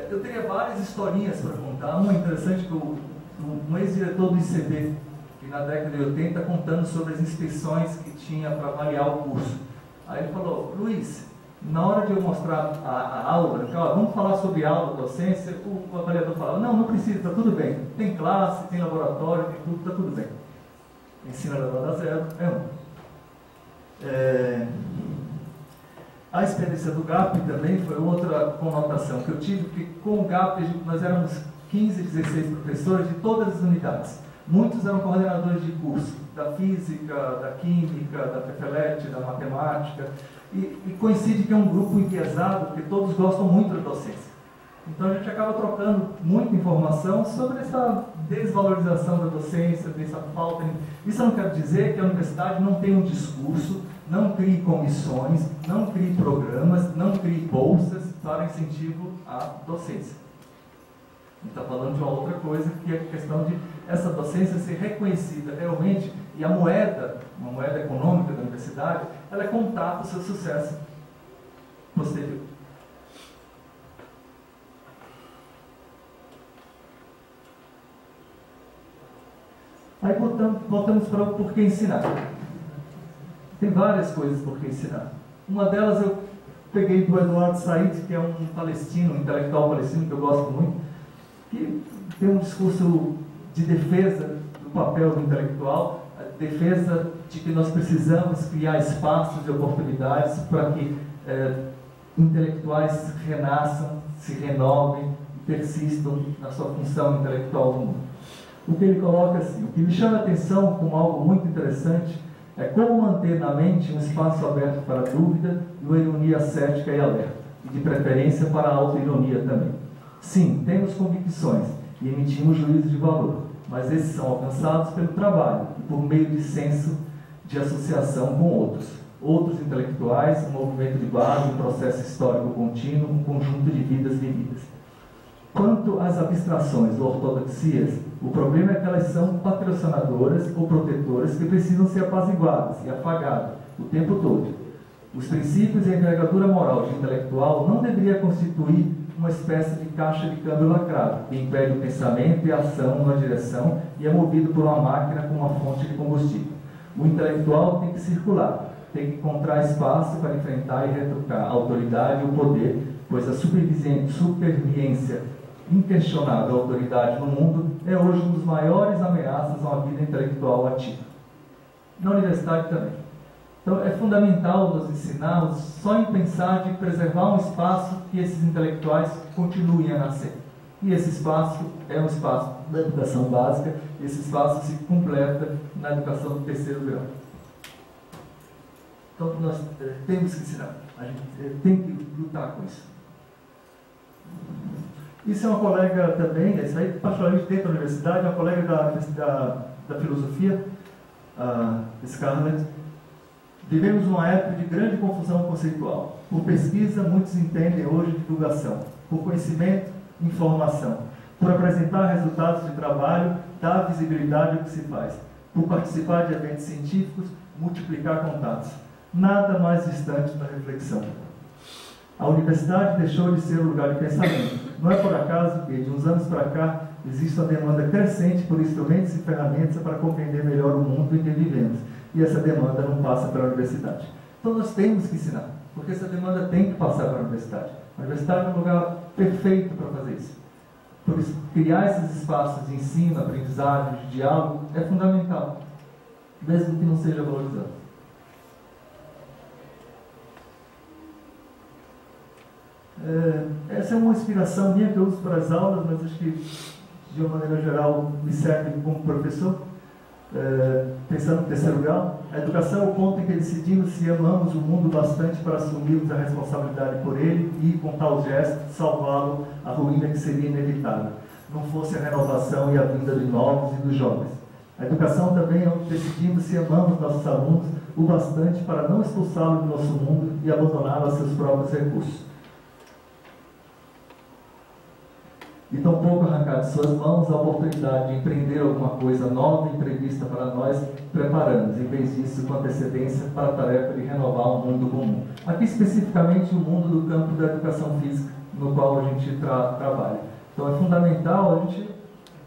Eu teria várias historinhas para contar. Uma interessante que um ex-diretor do ICB, que na década de 80, contando sobre as inspeções que tinha para avaliar o curso. Aí ele falou: Luiz, Na hora de eu mostrar a aula, vamos falar sobre aula, docência, o avaliador falava, não precisa, está tudo bem. Tem classe, tem laboratório, tem tudo, está tudo bem. Ensino elevado a zero é 1. A experiência do GAP também foi outra conotação que eu tive, porque com o GAP nós éramos 15, 16 professores de todas as unidades. Muitos eram coordenadores de curso, da física, da química, da PFLET, da matemática, e coincide que é um grupo enviesado, porque todos gostam muito da docência. Então a gente acaba trocando muita informação sobre essa desvalorização da docência, dessa falta. Isso não quer dizer que a universidade não tem um discurso, não crie comissões, não crie programas, não crie bolsas para incentivo à docência. A gente está falando de uma outra coisa, que é a questão de essa docência ser reconhecida realmente, e a moeda, uma moeda econômica da universidade, ela é contar para o seu sucesso posterior. Aí voltamos para o porquê ensinar. Tem várias coisas por que ensinar. Uma delas eu peguei do Eduardo Said, que é um palestino, um intelectual palestino que eu gosto muito, que tem um discurso de defesa do papel do intelectual, a defesa de que nós precisamos criar espaços e oportunidades para que intelectuais renasçam, se renovem, persistam na sua função intelectual no mundo. O que ele coloca assim, o que me chama a atenção como algo muito interessante é como manter na mente um espaço aberto para a dúvida e uma ironia cética e alerta, e de preferência para a auto-ironia também. Sim, temos convicções e emitimos juízos de valor, mas esses são alcançados pelo trabalho e por meio de senso de associação com outros intelectuais, um movimento de base, um processo histórico contínuo, um conjunto de vidas vividas. Quanto às abstrações ou ortodoxias, o problema é que elas são patrocinadoras ou protetoras que precisam ser apaziguadas e afagadas o tempo todo. Os princípios e a envergadura moral de intelectual não deveria constituir uma espécie de caixa de câmbio lacrado, que impede o pensamento e a ação numa direção e é movido por uma máquina com uma fonte de combustível. O intelectual tem que circular, tem que encontrar espaço para enfrentar e retrucar a autoridade e o poder, pois a superviência inquestionável da autoridade no mundo é hoje uma das maiores ameaças a uma vida intelectual ativa. Na universidade também. Então é fundamental nós ensinarmos só em pensar de preservar um espaço que esses intelectuais continuem a nascer. E esse espaço é um espaço da educação básica, esse espaço se completa na educação do terceiro grau. Então nós temos que ensinar, a gente tem que lutar com isso. Isso é uma colega também, isso aí particularmente dentro da universidade, uma colega da filosofia, Scarlett. Vivemos uma época de grande confusão conceitual. Por pesquisa, muitos entendem hoje divulgação. Por conhecimento, informação. Por apresentar resultados de trabalho, dar visibilidade ao que se faz. Por participar de eventos científicos, multiplicar contatos. Nada mais distante da reflexão. A universidade deixou de ser um lugar de pensamento. Não é por acaso que, de uns anos para cá, existe uma demanda crescente por instrumentos e ferramentas para compreender melhor o mundo em que vivemos. E essa demanda não passa pela universidade. Então nós temos que ensinar, porque essa demanda tem que passar para a universidade. A universidade é um lugar perfeito para fazer isso. Por isso, criar esses espaços de ensino, aprendizagem, de diálogo, é fundamental, mesmo que não seja valorizado. Essa é uma inspiração minha que eu uso para as aulas, mas acho que, de uma maneira geral, me serve como professor. Pensando no terceiro grau, a educação é o ponto em que decidimos se amamos o mundo bastante para assumirmos a responsabilidade por ele e, com tal gesto, salvá-lo à ruína que seria inevitável, não fosse a renovação e a vinda de novos e dos jovens. A educação também é onde decidimos se amamos nossos alunos o bastante para não expulsá-los do nosso mundo e abandoná-lo a seus próprios recursos. E tampouco arrancar de suas mãos a oportunidade de empreender alguma coisa nova e prevista para nós, preparamos, em vez disso, com antecedência, para a tarefa de renovar um mundo comum. Aqui, especificamente, o mundo do campo da educação física, no qual a gente trabalha. Então, é fundamental a gente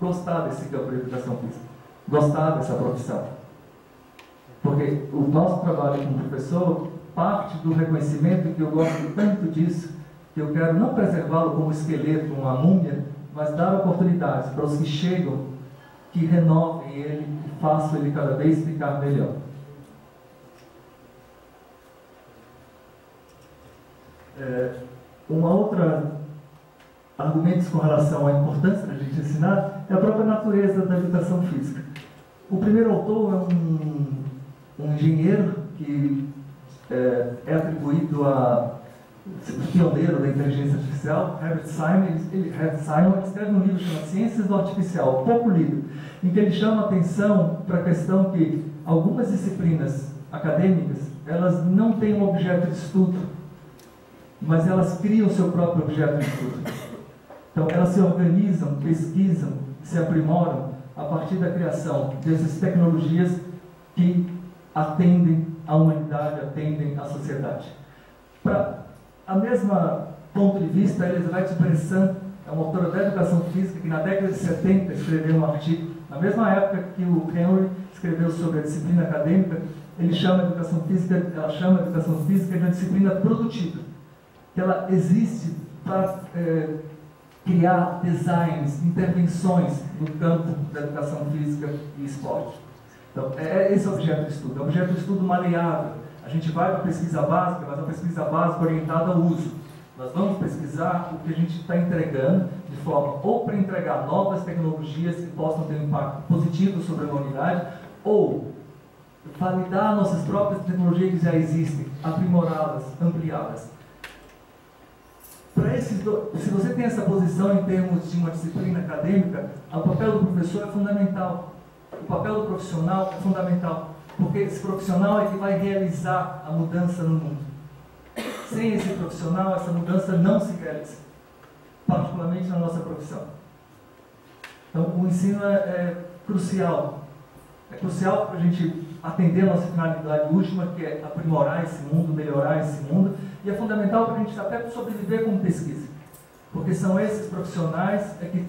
gostar desse campo da educação física, gostar dessa profissão. Porque o nosso trabalho como professor parte do reconhecimento, que eu gosto tanto disso, que eu quero não preservá-lo como esqueleto, uma múmia, mas dar oportunidades para os que chegam, que renovem ele e façam ele cada vez ficar melhor. Uma outra argumentos com relação à importância da gente ensinar é a própria natureza da educação física. O primeiro autor é um engenheiro que é atribuído a pioneiro da inteligência artificial, Herbert Simon. Ele escreve um livro chamado Ciências do Artificial, pouco lido, em que ele chama a atenção para a questão que algumas disciplinas acadêmicas, elas não têm um objeto de estudo, mas elas criam o seu próprio objeto de estudo. Então, elas se organizam, pesquisam, se aprimoram a partir da criação dessas tecnologias que atendem à humanidade, atendem à sociedade. Para a mesma ponto de vista, Elizabeth Bressan é uma autora da educação física que na década de 70 escreveu um artigo, na mesma época que o Henry escreveu sobre a disciplina acadêmica, ela chama a educação física de uma disciplina produtiva, que ela existe para criar designs, intervenções no campo da educação física e esporte. Então, esse objeto de estudo, é um objeto de estudo maleável. A gente vai para a pesquisa básica, mas a pesquisa básica orientada ao uso. Nós vamos pesquisar o que a gente está entregando, de forma ou para entregar novas tecnologias que possam ter um impacto positivo sobre a humanidade, ou validar nossas próprias tecnologias que já existem, aprimorá-las, ampliá-las. Se você tem essa posição em termos de uma disciplina acadêmica, o papel do professor é fundamental. O papel do profissional é fundamental, porque esse profissional é que vai realizar a mudança no mundo. Sem esse profissional, essa mudança não se realiza, particularmente na nossa profissão. Então, o ensino é crucial. É crucial para a gente atender a nossa finalidade última, que é aprimorar esse mundo, melhorar esse mundo, e é fundamental para a gente até sobreviver como pesquisa, porque são esses profissionais que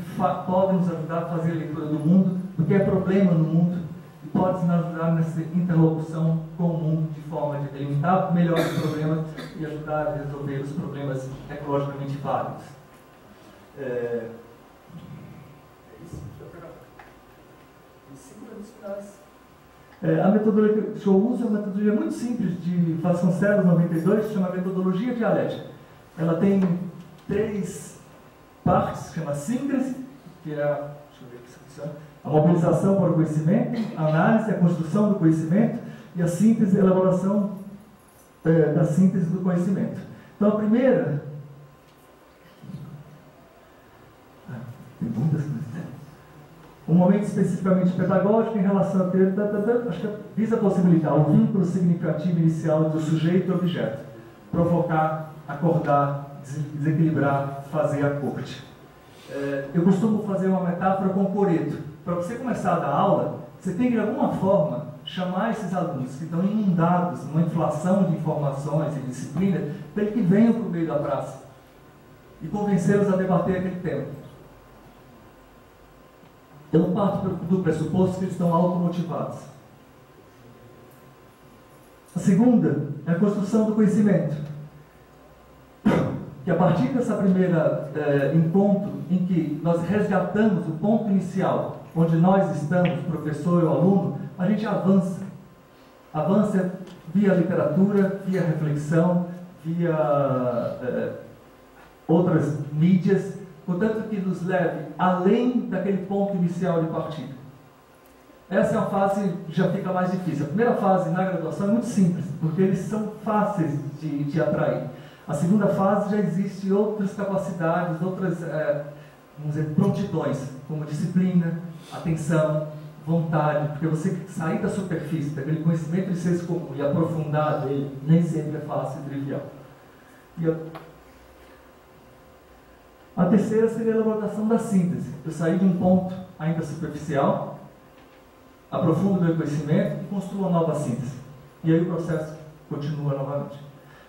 podem nos ajudar a fazer a leitura do mundo, do que é problema no mundo, e podem nos ajudar nessa interlocução com o mundo, de forma de delimitar melhor os problemas e ajudar a resolver os problemas ecologicamente válidos. A metodologia que eu uso é uma metodologia muito simples de Vasconcelos 92, chama metodologia dialética. Ela tem 3 partes, chama síntese, que é a mobilização para o conhecimento, a análise, a construção do conhecimento, e a síntese, a elaboração da síntese do conhecimento. Então, a primeira... tem muitas coisas. Um momento especificamente pedagógico em relação a ter, acho que visa possibilitar o vínculo significativo inicial do sujeito e objeto, provocar, acordar, desequilibrar, fazer a corte. Eu costumo fazer uma metáfora com o coreto. Para você começar a dar aula, você tem que de alguma forma chamar esses alunos que estão inundados numa inflação de informações e disciplina, para que venham para o meio da praça e convencê-los a debater aquele tema. Eu não parto do pressuposto que eles estão automotivados. A segunda é a construção do conhecimento. Que a partir dessa primeira encontro, em que nós resgatamos o ponto inicial, onde nós estamos, o professor e o aluno, a gente avança. Avança via literatura, via reflexão, via outras mídias, portanto, que nos leve além daquele ponto inicial de partida. Essa é uma fase que já fica mais difícil. A primeira fase na graduação é muito simples, porque eles são fáceis de atrair. A segunda fase já existe outras capacidades, outras, vamos dizer, prontidões, como disciplina, atenção, vontade, porque você sair da superfície, daquele conhecimento de senso comum e aprofundar dele, nem sempre é fácil e trivial. A terceira seria a elaboração da síntese. Eu saí de um ponto ainda superficial, aprofundo o meu conhecimento e construo uma nova síntese. E aí o processo continua novamente.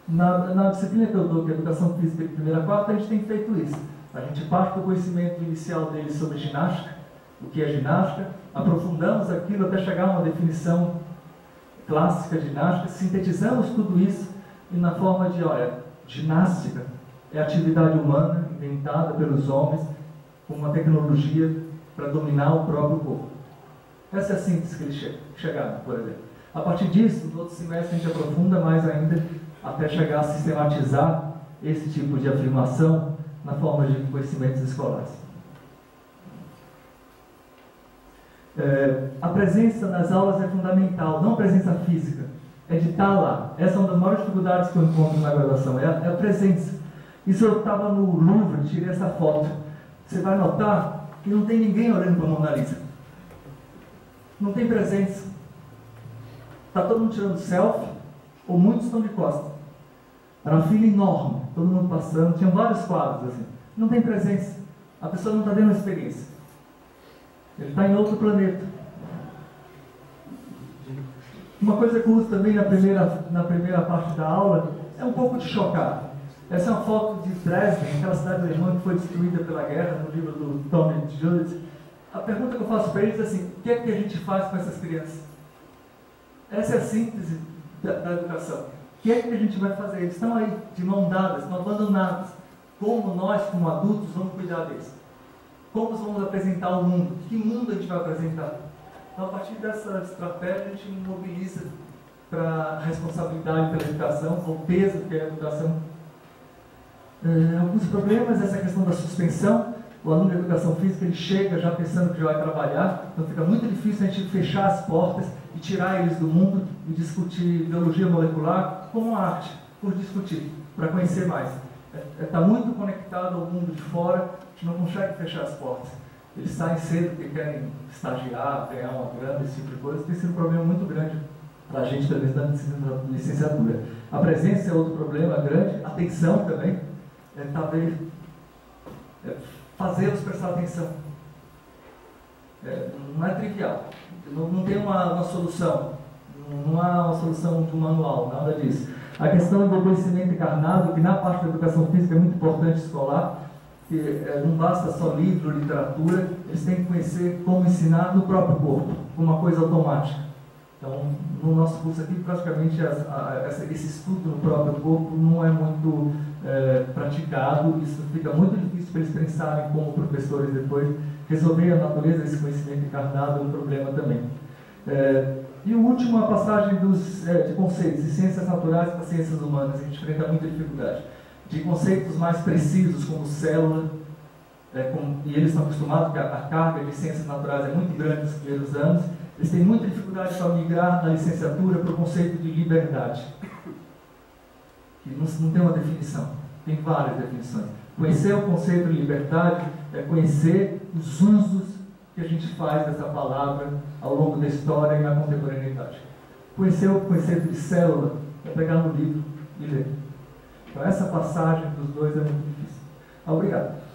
Na disciplina que eu dou, que é Educação Física de primeira a quarta, a gente tem feito isso. A gente parte do conhecimento inicial dele sobre ginástica, o que é ginástica, aprofundamos aquilo até chegar a uma definição clássica de ginástica, sintetizamos tudo isso e na forma de, olha, ginástica é atividade humana inventada pelos homens com uma tecnologia para dominar o próprio corpo. Essa é a síntese que eles chegaram, por exemplo. A partir disso, no outro semestre a gente aprofunda mais ainda até chegar a sistematizar esse tipo de afirmação na forma de conhecimentos escolares. A presença nas aulas é fundamental, não a presença física, é de estar lá. Essa é uma das maiores dificuldades que eu encontro na graduação, é a presença. Isso eu estava no Louvre, tirei essa foto. Você vai notar que não tem ninguém olhando para a Mona Lisa. Não tem presença. Está todo mundo tirando selfie, ou muitos estão de costas. Era uma fila enorme, todo mundo passando, tinha vários quadros assim. Não tem presença. A pessoa não está tendo experiência. Ele está em outro planeta. Uma coisa que eu uso também na primeira parte da aula é um pouco de chocar. Essa é uma foto de Dresden, aquela cidade alemã que foi destruída pela guerra, no livro do Tommy Juliet. A pergunta que eu faço para eles é assim: o que é que a gente faz com essas crianças? Essa é a síntese da educação. O que é que a gente vai fazer? Eles estão aí, de mão dadas, estão abandonados. Como nós, como adultos, vamos cuidar deles? Como vamos apresentar o mundo? Que mundo a gente vai apresentar? Então, a partir dessa estratégia, a gente mobiliza para a responsabilidade pela educação, o peso que é a educação. Alguns problemas, essa questão da suspensão. O aluno de educação física, ele chega já pensando que já vai trabalhar, então fica muito difícil a gente fechar as portas e tirar eles do mundo e discutir biologia molecular como arte, por discutir, para conhecer mais. Está muito conectado ao mundo de fora, a gente não consegue fechar as portas. Eles saem cedo porque querem estagiar, ganhar uma grana, esse tipo de coisa. Tem sido um problema muito grande para a gente, pelo menos na licenciatura. A presença é outro problema grande, a atenção também, talvez fazê-los prestar atenção. Não é trivial, não tem uma solução, não há uma solução de um manual, nada disso. A questão do conhecimento encarnado, que na parte da educação física é muito importante escolar, que não basta só livro, literatura, eles têm que conhecer como ensinar no próprio corpo, uma coisa automática. Então, no nosso curso aqui, praticamente esse estudo no próprio corpo não é muito praticado. Isso fica muito difícil para eles pensarem como professores depois. Resolver a natureza desse conhecimento encarnado é um problema também. E o último, a passagem de conceitos de ciências naturais para ciências humanas. A gente enfrenta muita dificuldade. De conceitos mais precisos, como célula, e eles estão acostumados que a carga de ciências naturais é muito grande nos primeiros anos. Eles têm muita dificuldade para migrar da licenciatura para o conceito de liberdade, que não tem uma definição, tem várias definições. Conhecer o conceito de liberdade é conhecer os usos que a gente faz dessa palavra ao longo da história e na contemporaneidade. Conhecer o conceito de célula é pegar no livro e ler. Então essa passagem dos dois é muito difícil. Obrigado.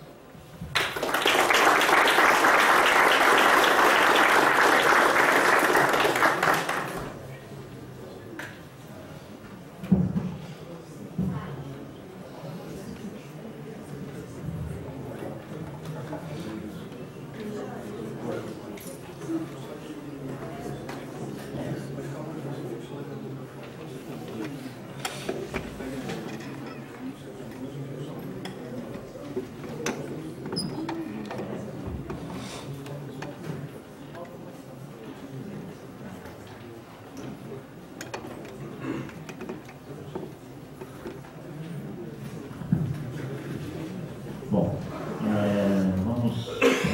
Bom, vamos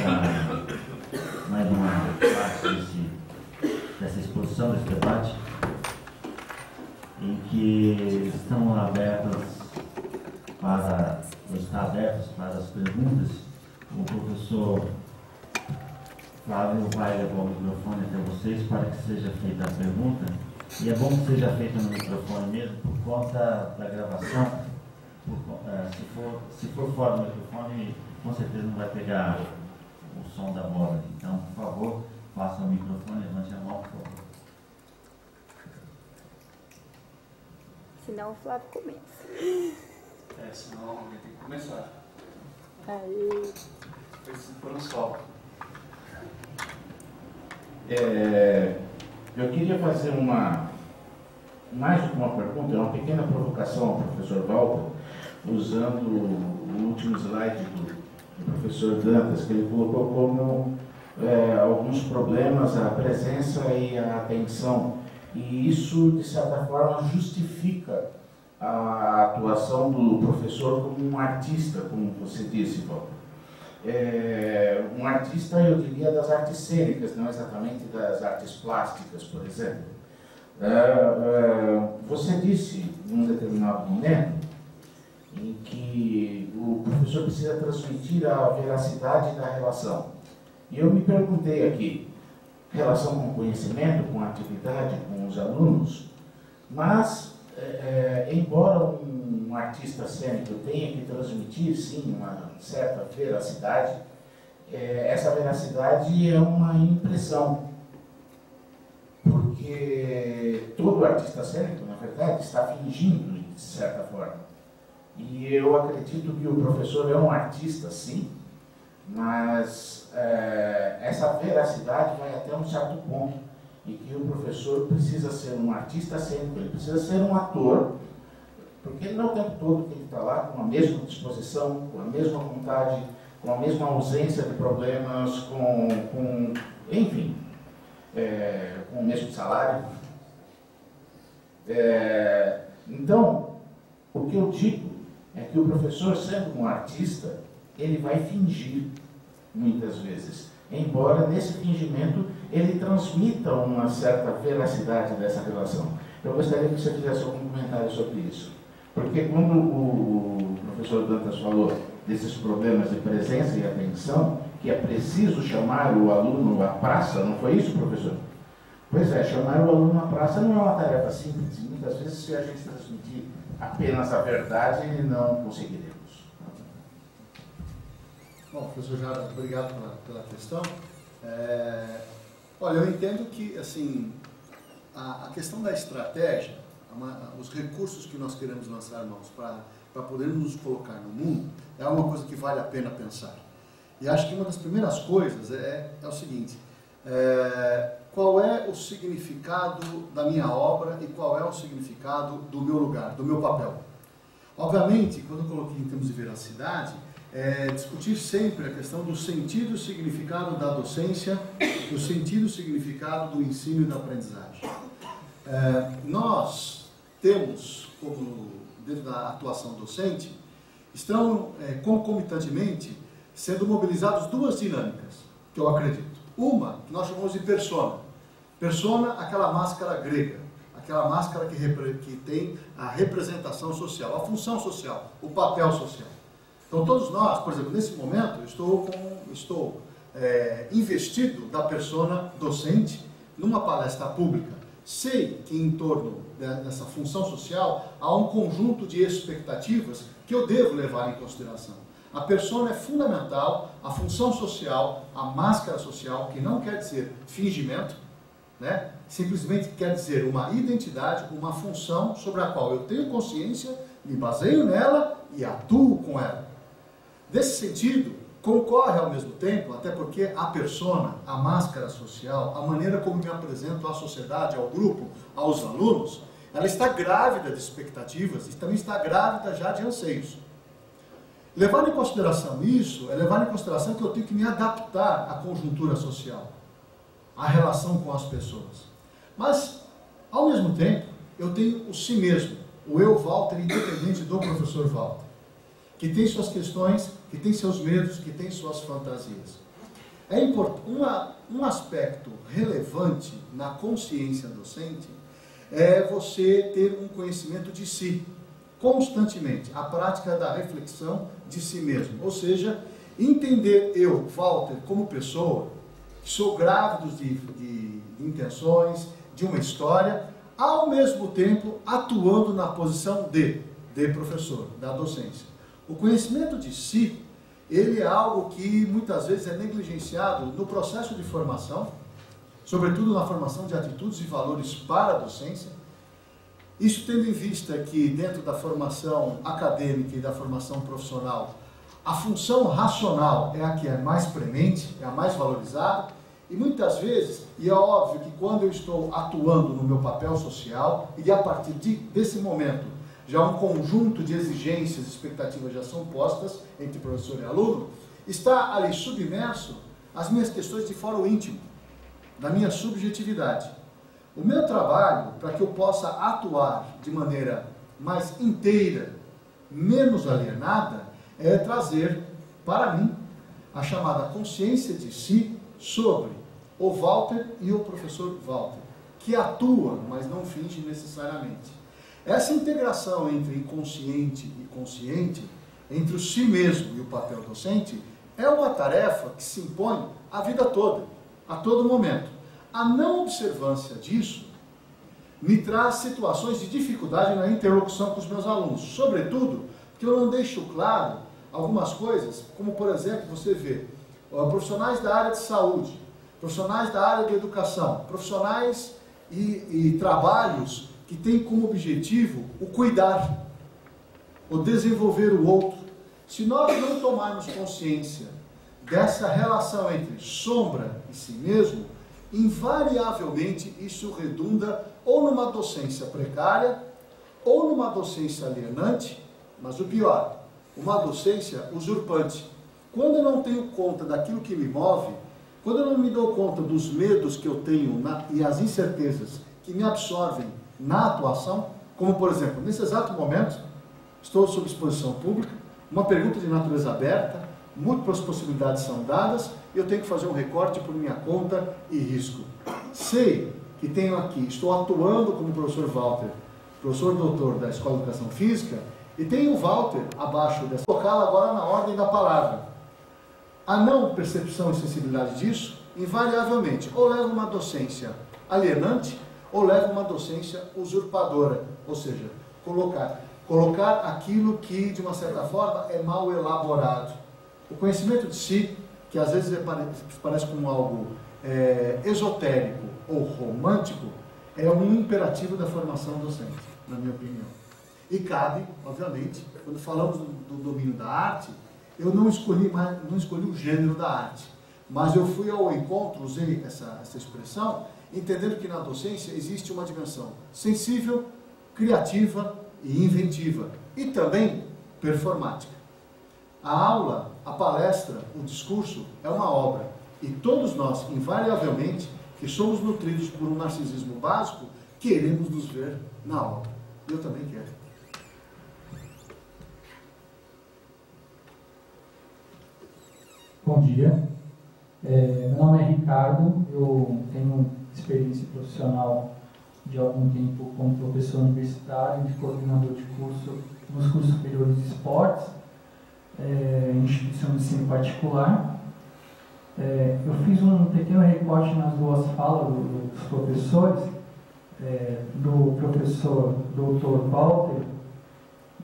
para mais uma parte dessa exposição, desse debate, em que estão abertas está abertas para as perguntas. O professor Flávio vai levar o microfone até vocês para que seja feita a pergunta. E é bom que seja feita no microfone mesmo, por conta da gravação. Se for fora do microfone, com certeza não vai pegar o som da bola. Então, por favor, faça o microfone, levante a mão, por favor. Senão o Flávio começa. Senão alguém tem que começar. Aí. Se for um só. Eu queria fazer mais do que uma pergunta, é uma pequena provocação ao professor Walter, usando o último slide do professor Dantas, que ele colocou como alguns problemas, a presença e a atenção. E isso, de certa forma, justifica a atuação do professor como um artista, como você disse, Walter. Um artista, eu diria, das artes cênicas, não exatamente das artes plásticas, por exemplo. Você disse, num determinado momento, em que o professor precisa transmitir a veracidade da relação. E eu me perguntei aqui, relação com o conhecimento, com a atividade, com os alunos, mas, embora um artista cênico tenha que transmitir, sim, uma certa veracidade, essa veracidade é uma impressão, porque todo artista cênico, na verdade, está fingindo, de certa forma. E eu acredito que o professor é um artista, sim, mas essa veracidade vai até um certo ponto, e que o professor precisa ser um artista cênico, ele precisa ser um ator, porque ele não é o tempo todo que ele está lá com a mesma disposição, com a mesma vontade, com a mesma ausência de problemas, enfim, com o mesmo salário. Então, o que eu digo é que o professor, sendo um artista, ele vai fingir muitas vezes, embora nesse fingimento ele transmita uma certa veracidade dessa relação. Eu gostaria que você fizesse algum comentário sobre isso, porque quando o professor Dantas falou desses problemas de presença e atenção, que é preciso chamar o aluno à praça, não foi isso, professor? Pois é, chamar o aluno à praça não é uma tarefa simples, e muitas vezes, se a gente transmitir apenas a verdade, não conseguiremos. Bom, professor Jara, obrigado pela questão. Olha, eu entendo que, assim, a questão da estratégia, os recursos que nós queremos lançar mãos para podermos nos colocar no mundo, é uma coisa que vale a pena pensar. E acho que uma das primeiras coisas é o seguinte, qual é o significado da minha obra e qual é o significado do meu lugar, do meu papel? Obviamente, quando eu coloquei em termos de veracidade, discutir sempre a questão do sentido e significado da docência, do sentido e significado do ensino e da aprendizagem. Nós temos, como dentro da atuação docente, estão concomitantemente sendo mobilizadas duas dinâmicas, que eu acredito. Uma, que nós chamamos de persona. Persona, aquela máscara grega, aquela máscara que tem a representação social, a função social, o papel social. Então todos nós, por exemplo, nesse momento, estou investido da persona docente numa palestra pública. Sei que em torno dessa função social há um conjunto de expectativas que eu devo levar em consideração. A persona é fundamental, a função social, a máscara social, que não quer dizer fingimento, né? Simplesmente quer dizer uma identidade, uma função sobre a qual eu tenho consciência, me baseio nela e atuo com ela. Nesse sentido, concorre ao mesmo tempo, até porque a persona, a máscara social, a maneira como me apresento à sociedade, ao grupo, aos alunos, ela está grávida de expectativas e também está grávida já de anseios. Levar em consideração isso, é levar em consideração que eu tenho que me adaptar à conjuntura social, à relação com as pessoas. Mas, ao mesmo tempo, eu tenho o si mesmo, o eu, Walter, independente do professor Walter, que tem suas questões, que tem seus medos, que tem suas fantasias. Um aspecto relevante na consciência docente é você ter um conhecimento de si, constantemente, a prática da reflexão de si mesmo. Ou seja, entender eu, Walter, como pessoa, que sou grávido de intenções, de uma história, ao mesmo tempo atuando na posição de professor, da docência. O conhecimento de si, ele é algo que muitas vezes é negligenciado no processo de formação, sobretudo na formação de atitudes e valores para a docência. Isso tendo em vista que dentro da formação acadêmica e da formação profissional, a função racional é a que é mais premente, é a mais valorizada, E muitas vezes, e é óbvio que quando eu estou atuando no meu papel social, e a partir desse momento, já um conjunto de exigências e expectativas já são postas entre professor e aluno, está ali submerso as minhas questões de foro íntimo, da minha subjetividade. O meu trabalho, para que eu possa atuar de maneira mais inteira, menos alienada, é trazer para mim a chamada consciência de si sobre o Walter e o professor Walter, que atua, mas não finge necessariamente. Essa integração entre inconsciente e consciente, entre o si mesmo e o papel docente, é uma tarefa que se impõe a vida toda, a todo momento. A não observância disso me traz situações de dificuldade na interlocução com os meus alunos, sobretudo porque eu não deixo claro algumas coisas, como por exemplo, você vê profissionais da área de saúde, profissionais da área de educação, profissionais e trabalhos que têm como objetivo o cuidar, o desenvolver o outro. Se nós não tomarmos consciência dessa relação entre sombra e si mesmo, invariavelmente isso redunda ou numa docência precária, ou numa docência alienante, mas o pior, uma docência usurpante. Quando eu não tenho conta daquilo que me move, quando eu não me dou conta dos medos que eu tenho e as incertezas que me absorvem na atuação, como por exemplo, nesse exato momento, estou sob exposição pública, uma pergunta de natureza aberta, múltiplas possibilidades são dadas, eu tenho que fazer um recorte por minha conta e risco. Sei que tenho aqui, estou atuando como professor Walter, professor doutor da Escola de Educação Física, e tenho o Walter abaixo dessa, colocá-lo agora na ordem da palavra. A não percepção e sensibilidade disso, invariavelmente, ou leva uma docência alienante, ou leva uma docência usurpadora, ou seja, colocar aquilo que, de uma certa forma, é mal elaborado. O conhecimento de si, que às vezes parece como algo esotérico ou romântico, é um imperativo da formação docente, na minha opinião. E cabe, obviamente, quando falamos do domínio da arte, eu não escolhi o gênero da arte, mas eu fui ao encontro, usei essa expressão, entendendo que na docência existe uma dimensão sensível, criativa e inventiva, e também performática. A aula, a palestra, o discurso é uma obra, e todos nós, invariavelmente, que somos nutridos por um narcisismo básico, queremos nos ver na obra. Eu também quero. Bom dia, meu nome é Ricardo, eu tenho experiência profissional de algum tempo como professor universitário e coordenador de curso nos cursos superiores de esportes, instituição de ensino particular. Eu fiz um pequeno recorte nas duas falas dos professores, do professor Dr. Walter,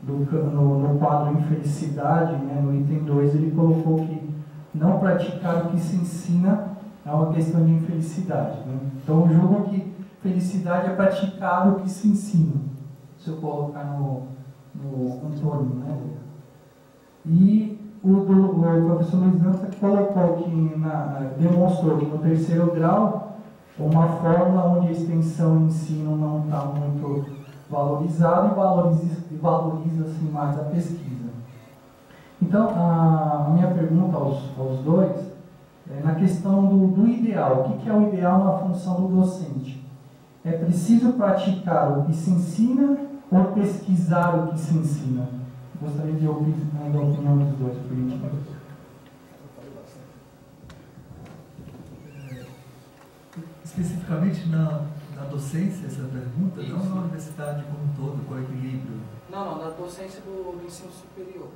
no quadro Infelicidade, né, no item 2, ele colocou que não praticar o que se ensina é uma questão de infelicidade. Né? Então, eu julgo que felicidade é praticar o que se ensina, se eu colocar no contorno. Né? E o professor Luiz Dantas colocou que demonstrou que no terceiro grau, uma fórmula onde a extensão e o ensino não está muito valorizado e valoriza assim, mais a pesquisa. Então, a minha pergunta aos dois é na questão do ideal. O que é o ideal na função do docente? É preciso praticar o que se ensina ou pesquisar o que se ensina? Gostaria de ouvir a opinião dos dois, por gentileza. Especificamente na docência, essa pergunta, isso. Não na universidade como um todo, com o equilíbrio. Não, na docência do ensino superior.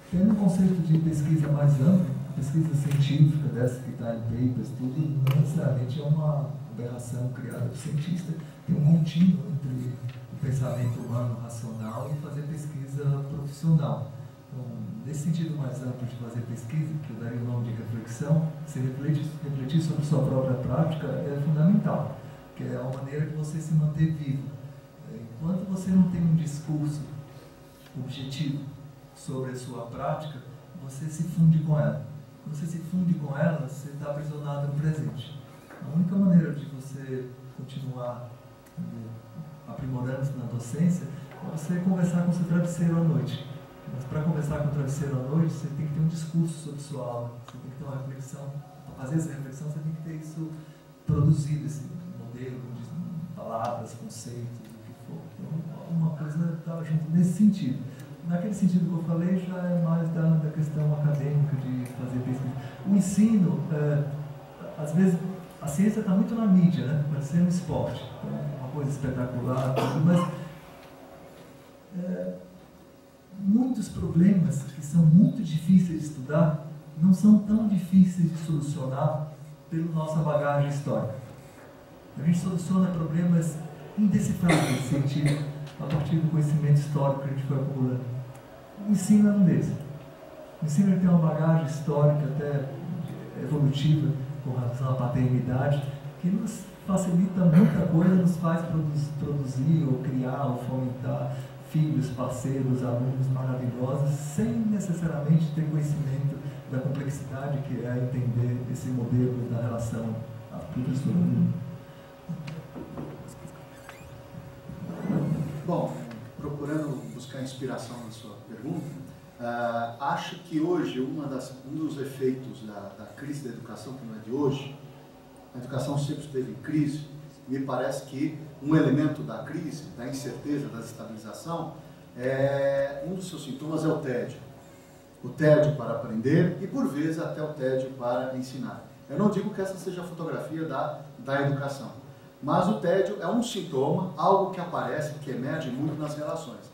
Tendo um conceito de pesquisa mais amplo, pesquisa científica, dessa que está em papers, tudo, não necessariamente é uma aberração criada por cientista, tem um contínuo entre o pensamento humano racional e fazer pesquisa profissional. Então, nesse sentido mais amplo de fazer pesquisa, que eu daria o nome de reflexão, se refletir sobre sua própria prática é fundamental, que é uma maneira de você se manter vivo. Enquanto você não tem um discurso objetivo sobre a sua prática, você se funde com ela. você se funde com ela, você está aprisionado no presente. A única maneira de você continuar aprimorando-se na docência é você conversar com o seu travesseiro à noite. Mas para conversar com o travesseiro à noite, você tem que ter um discurso sobre sua aula, você tem que ter uma reflexão. Para fazer essa reflexão, você tem que ter isso produzido, esse modelo, palavras, conceitos, o que for. Então, uma coisa está junto nesse sentido. Naquele sentido que eu falei, já é mais da questão acadêmica de fazer pesquisa. O ensino, às vezes, a ciência está muito na mídia, né? Parecendo um esporte, então, uma coisa espetacular, mas muitos problemas que são muito difíceis de estudar não são tão difíceis de solucionar pela nossa bagagem histórica. A gente soluciona problemas indecifráveis científicos a partir do conhecimento histórico que a gente foi acumulando. O ensino é um desses. O ensino tem uma bagagem histórica, até evolutiva, com relação à paternidade, que nos facilita muita coisa, nos faz produzir, ou criar, ou fomentar filhos, parceiros, alunos maravilhosos, sem necessariamente ter conhecimento da complexidade que é entender esse modelo da relação professor-aluno. Bom, procurando buscar inspiração na sua pergunta, acho que hoje um dos efeitos da crise da educação, que não é de hoje, a educação sempre esteve em crise. Me parece que um elemento da crise, da incerteza, da desestabilização, um dos seus sintomas é o tédio. O tédio para aprender e, por vezes, até o tédio para ensinar. Eu não digo que essa seja a fotografia da educação, mas o tédio é um sintoma, algo que aparece, que emerge muito nas relações.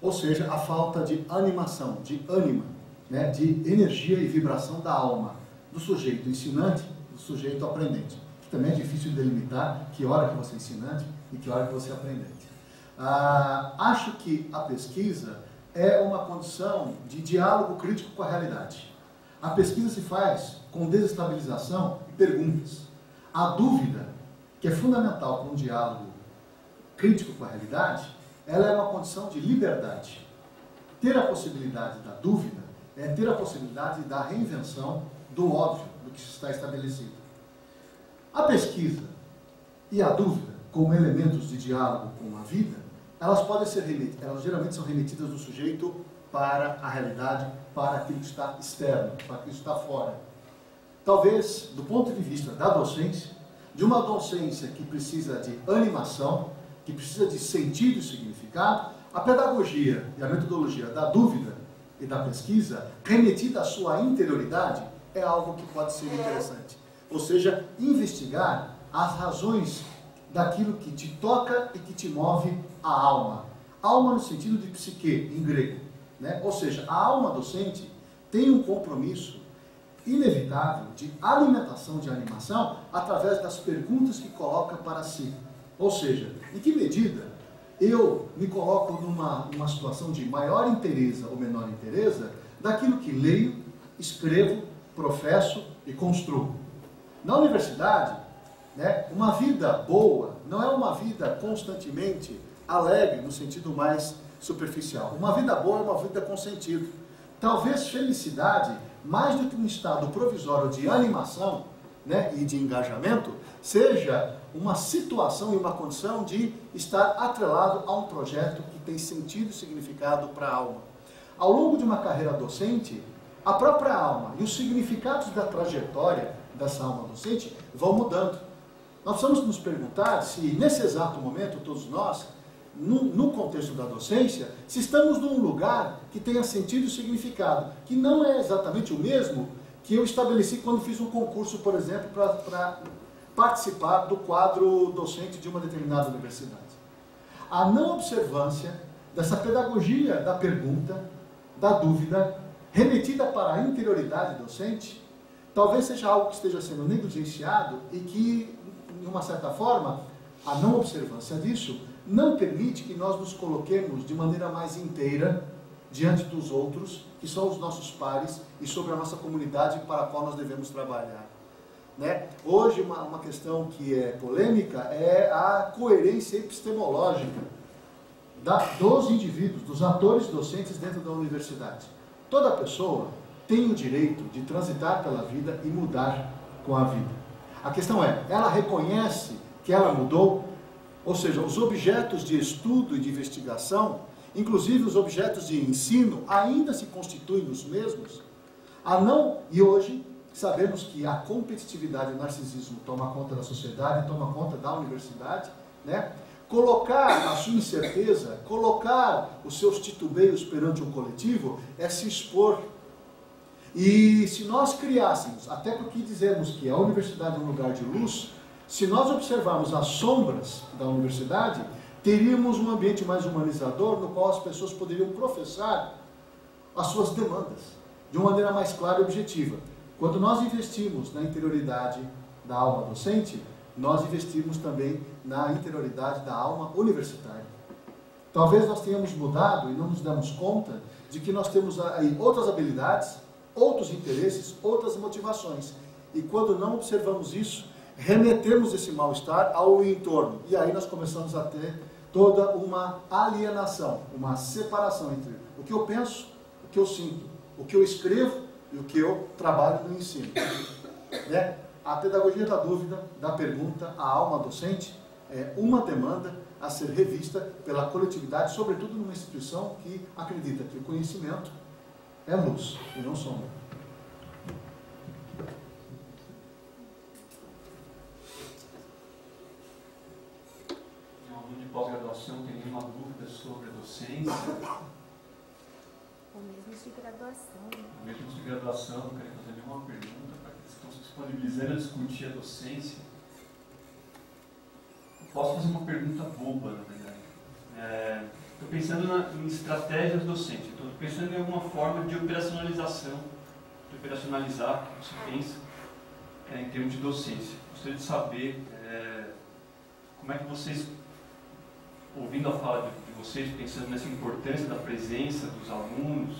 Ou seja, a falta de animação, de ânima, né, de energia e vibração da alma, do sujeito ensinante, do sujeito aprendente. Que também é difícil de delimitar que hora que você é ensinante e que hora que você é aprendente. Acho que a pesquisa é uma condição de diálogo crítico com a realidade. A pesquisa se faz com desestabilização e perguntas. A dúvida, que é fundamental para um diálogo crítico com a realidade, ela é uma condição de liberdade. Ter a possibilidade da dúvida é ter a possibilidade da reinvenção do óbvio, do que está estabelecido. A pesquisa e a dúvida, como elementos de diálogo com a vida, elas geralmente são remetidas do sujeito para a realidade, para aquilo que está externo, para aquilo que está fora. Talvez, do ponto de vista da docência, de uma docência que precisa de animação, que precisa de sentido e significado, a pedagogia e a metodologia da dúvida e da pesquisa, remetida à sua interioridade, é algo que pode ser interessante. Ou seja, investigar as razões daquilo que te toca e que te move a alma. Alma no sentido de psique, em grego, né? Ou seja, a alma docente tem um compromisso inevitável de alimentação, de animação, através das perguntas que coloca para si. Ou seja, em que medida eu me coloco numa situação de maior interesse ou menor interesse daquilo que leio, escrevo, professo e construo. Na universidade, né, uma vida boa não é uma vida constantemente alegre no sentido mais superficial. Uma vida boa é uma vida com sentido. Talvez felicidade, mais do que um estado provisório de animação, né, e de engajamento, seja uma situação e uma condição de estar atrelado a um projeto que tem sentido e significado para a alma. Ao longo de uma carreira docente, a própria alma e os significados da trajetória dessa alma docente vão mudando. Nós precisamos nos perguntar se, nesse exato momento, todos nós, no contexto da docência, se estamos num lugar que tenha sentido e significado, que não é exatamente o mesmo que eu estabeleci quando fiz um concurso, por exemplo, para participar do quadro docente de uma determinada universidade. A não observância dessa pedagogia da pergunta, da dúvida, remetida para a interioridade docente, talvez seja algo que esteja sendo negligenciado e que, de uma certa forma, a não observância disso não permite que nós nos coloquemos de maneira mais inteira diante dos outros, que são os nossos pares, e sobre a nossa comunidade para a qual nós devemos trabalhar. Né? Hoje, uma questão que é polêmica é a coerência epistemológica dos indivíduos, dos atores docentes dentro da universidade. Toda pessoa tem o direito de transitar pela vida e mudar com a vida. A questão é, ela reconhece que ela mudou? Ou seja, os objetos de estudo e de investigação, inclusive os objetos de ensino, ainda se constituem os mesmos? E hoje, sabemos que a competitividade e o narcisismo toma conta da sociedade, toma conta da universidade, né? Colocar a sua incerteza, colocar os seus titubeios perante um coletivo, é se expor. E se nós criássemos, até porque dizemos que a universidade é um lugar de luz, se nós observarmos as sombras da universidade, teríamos um ambiente mais humanizador, no qual as pessoas poderiam professar as suas demandas, de uma maneira mais clara e objetiva. Quando nós investimos na interioridade da alma docente, nós investimos também na interioridade da alma universitária. Talvez nós tenhamos mudado e não nos damos conta de que nós temos aí outras habilidades, outros interesses, outras motivações. E quando não observamos isso, remetemos esse mal-estar ao entorno. E aí nós começamos a ter toda uma alienação, uma separação entre o que eu penso, o que eu sinto, o que eu escrevo e o que eu trabalho no ensino. Né? A pedagogia da dúvida, da pergunta, a alma docente, é uma demanda a ser revista pela coletividade, sobretudo numa instituição que acredita que o conhecimento é luz e não sombra. Um aluno de pós-graduação tem nenhuma dúvida sobre a docência? Ou mesmo de graduação. Ou mesmo de graduação, não querem fazer nenhuma pergunta para que eles estão se disponibilizando a discutir a docência. Eu posso fazer uma pergunta boba, na verdade. Estou pensando em estratégias docentes, estou pensando em alguma forma de operacionalização, de operacionalizar o que se pensa em termos de docência. Gostaria de saber como é que vocês, ouvindo a fala de vocês, pensando nessa importância da presença dos alunos,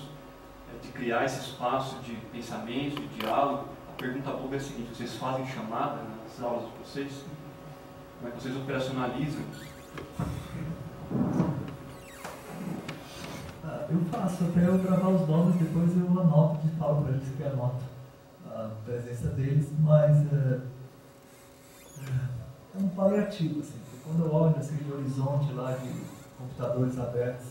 de criar esse espaço de pensamento, de diálogo, a pergunta boba é a seguinte: vocês fazem chamada nas aulas de vocês? Como é que vocês operacionalizam? Eu faço, até eu gravar os nomes, depois eu anoto e falo para eles que eu anoto a presença deles, mas é um paliativo, assim, porque quando eu olho assim, de horizonte lá de computadores abertos,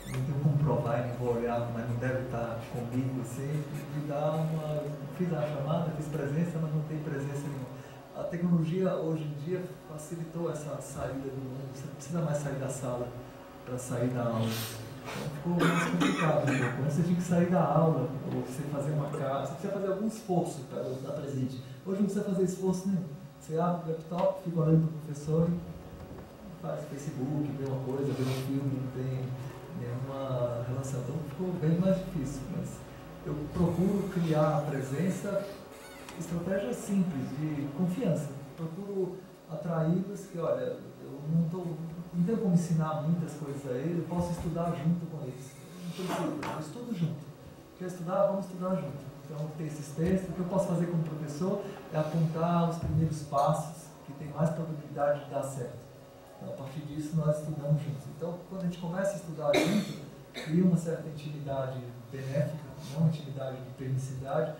não tenho como provar e não vou olhar, mas não deve estar comigo, assim, de dar uma... Fiz a chamada, fiz presença, mas não tem presença nenhuma. A tecnologia hoje em dia facilitou essa saída do mundo, você não precisa mais sair da sala para sair da aula. Então ficou mais complicado um pouco. Você tinha que sair da aula, ou você fazer uma carta, você precisa fazer algum esforço para estar presente. Hoje não precisa fazer esforço nenhum. Você abre o laptop, fica olhando para o professor e faz Facebook, vê uma coisa, vê um filme, não tem nenhuma relação. Então ficou bem mais difícil. Mas eu procuro criar a presença, estratégia simples, de confiança. Procuro atraí-los que, olha, eu não tenho como ensinar muitas coisas a eles, eu posso estudar junto com eles. Não precisa, eu estudo junto. Quer estudar? Vamos estudar junto. Então, tem esses textos. O que eu posso fazer como professor é apontar os primeiros passos que tem mais probabilidade de dar certo. Então, a partir disso, nós estudamos juntos. Então, quando a gente começa a estudar junto, cria uma certa intimidade benéfica, não uma intimidade de permissividade,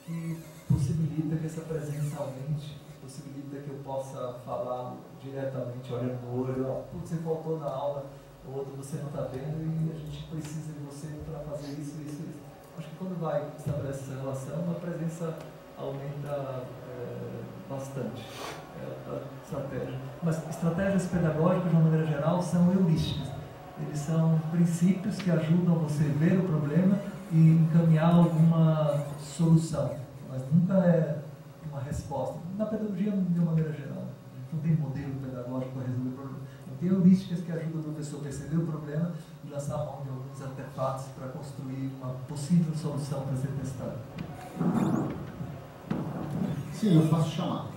que possibilita que essa presença aumente, possibilita que eu possa falar diretamente, olhando no olho, você faltou na aula, o outro você não está vendo e a gente precisa de você para fazer isso, isso, isso. Acho que quando vai estabelecer essa relação, a presença aumenta bastante. A estratégia. Mas estratégias pedagógicas, de uma maneira geral, são heurísticas. Eles são princípios que ajudam você a ver o problema e encaminhar alguma solução. Mas nunca é uma resposta. Na pedagogia, de uma maneira geral, não tem modelo pedagógico para resolver o problema. Tem heurísticas que ajudam o professor a perceber o problema e lançar a mão de alguns artefatos para construir uma possível solução para ser testada. Sim, eu faço chamada.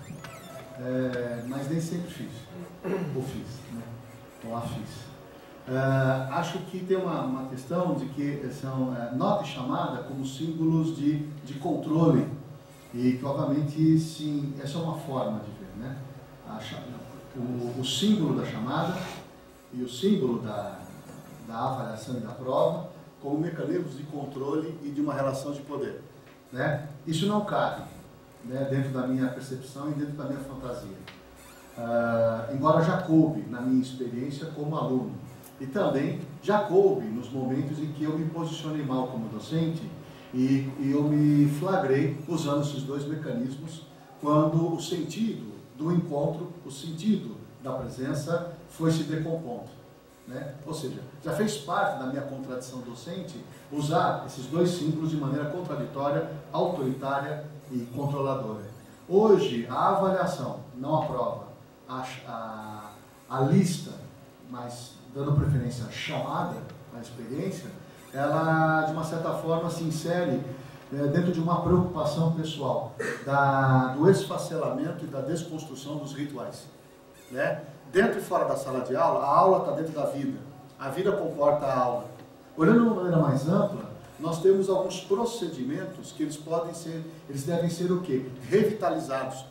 Mas nem sempre fiz. Ou fiz, né? Ou a fiz. Acho que tem uma questão de que são nota e chamada como símbolos de controle. E que, obviamente, sim, essa é uma forma de ver, né? O símbolo da chamada e o símbolo da avaliação e da prova como mecanismos de controle e de uma relação de poder, né? Isso não cabe, né, dentro da minha percepção e dentro da minha fantasia. Embora já coube na minha experiência como aluno, e também já coube nos momentos em que eu me posicionei mal como docente e eu me flagrei usando esses dois mecanismos quando o sentido do encontro, o sentido da presença foi se decompondo, né? Ou seja, já fez parte da minha contradição docente usar esses dois símbolos de maneira contraditória, autoritária e controladora. Hoje, a avaliação, não a prova, a lista, mas dando preferência à chamada, à experiência, ela, de uma certa forma, se insere dentro de uma preocupação pessoal do esfacelamento e da desconstrução dos rituais, né? Dentro e fora da sala de aula, a aula está dentro da vida, a vida comporta a aula. Olhando de uma maneira mais ampla, nós temos alguns procedimentos que eles devem ser o quê? Revitalizados,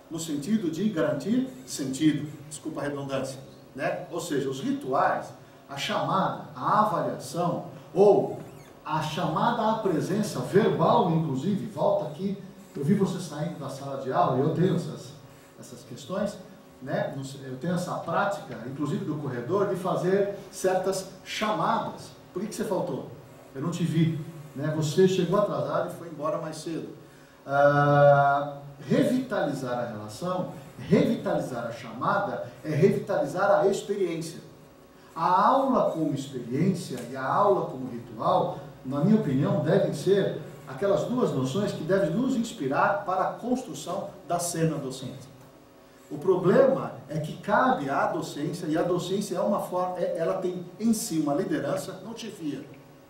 no sentido de garantir sentido, desculpa a redundância, né? Ou seja, os rituais, a chamada, a avaliação, ou a chamada à presença verbal, inclusive, volta aqui, eu vi você saindo da sala de aula, eu tenho essas questões, né? Eu tenho essa prática, inclusive do corredor, de fazer certas chamadas. Por que você faltou? Eu não te vi, né? Você chegou atrasado e foi embora mais cedo. Revitalizar a relação, revitalizar a chamada, é revitalizar a experiência. A aula como experiência e a aula como ritual, na minha opinião, devem ser aquelas duas noções que devem nos inspirar para a construção da cena docente. O problema é que cabe à docência, e a docência é uma forma, ela tem em si uma liderança, não chefia,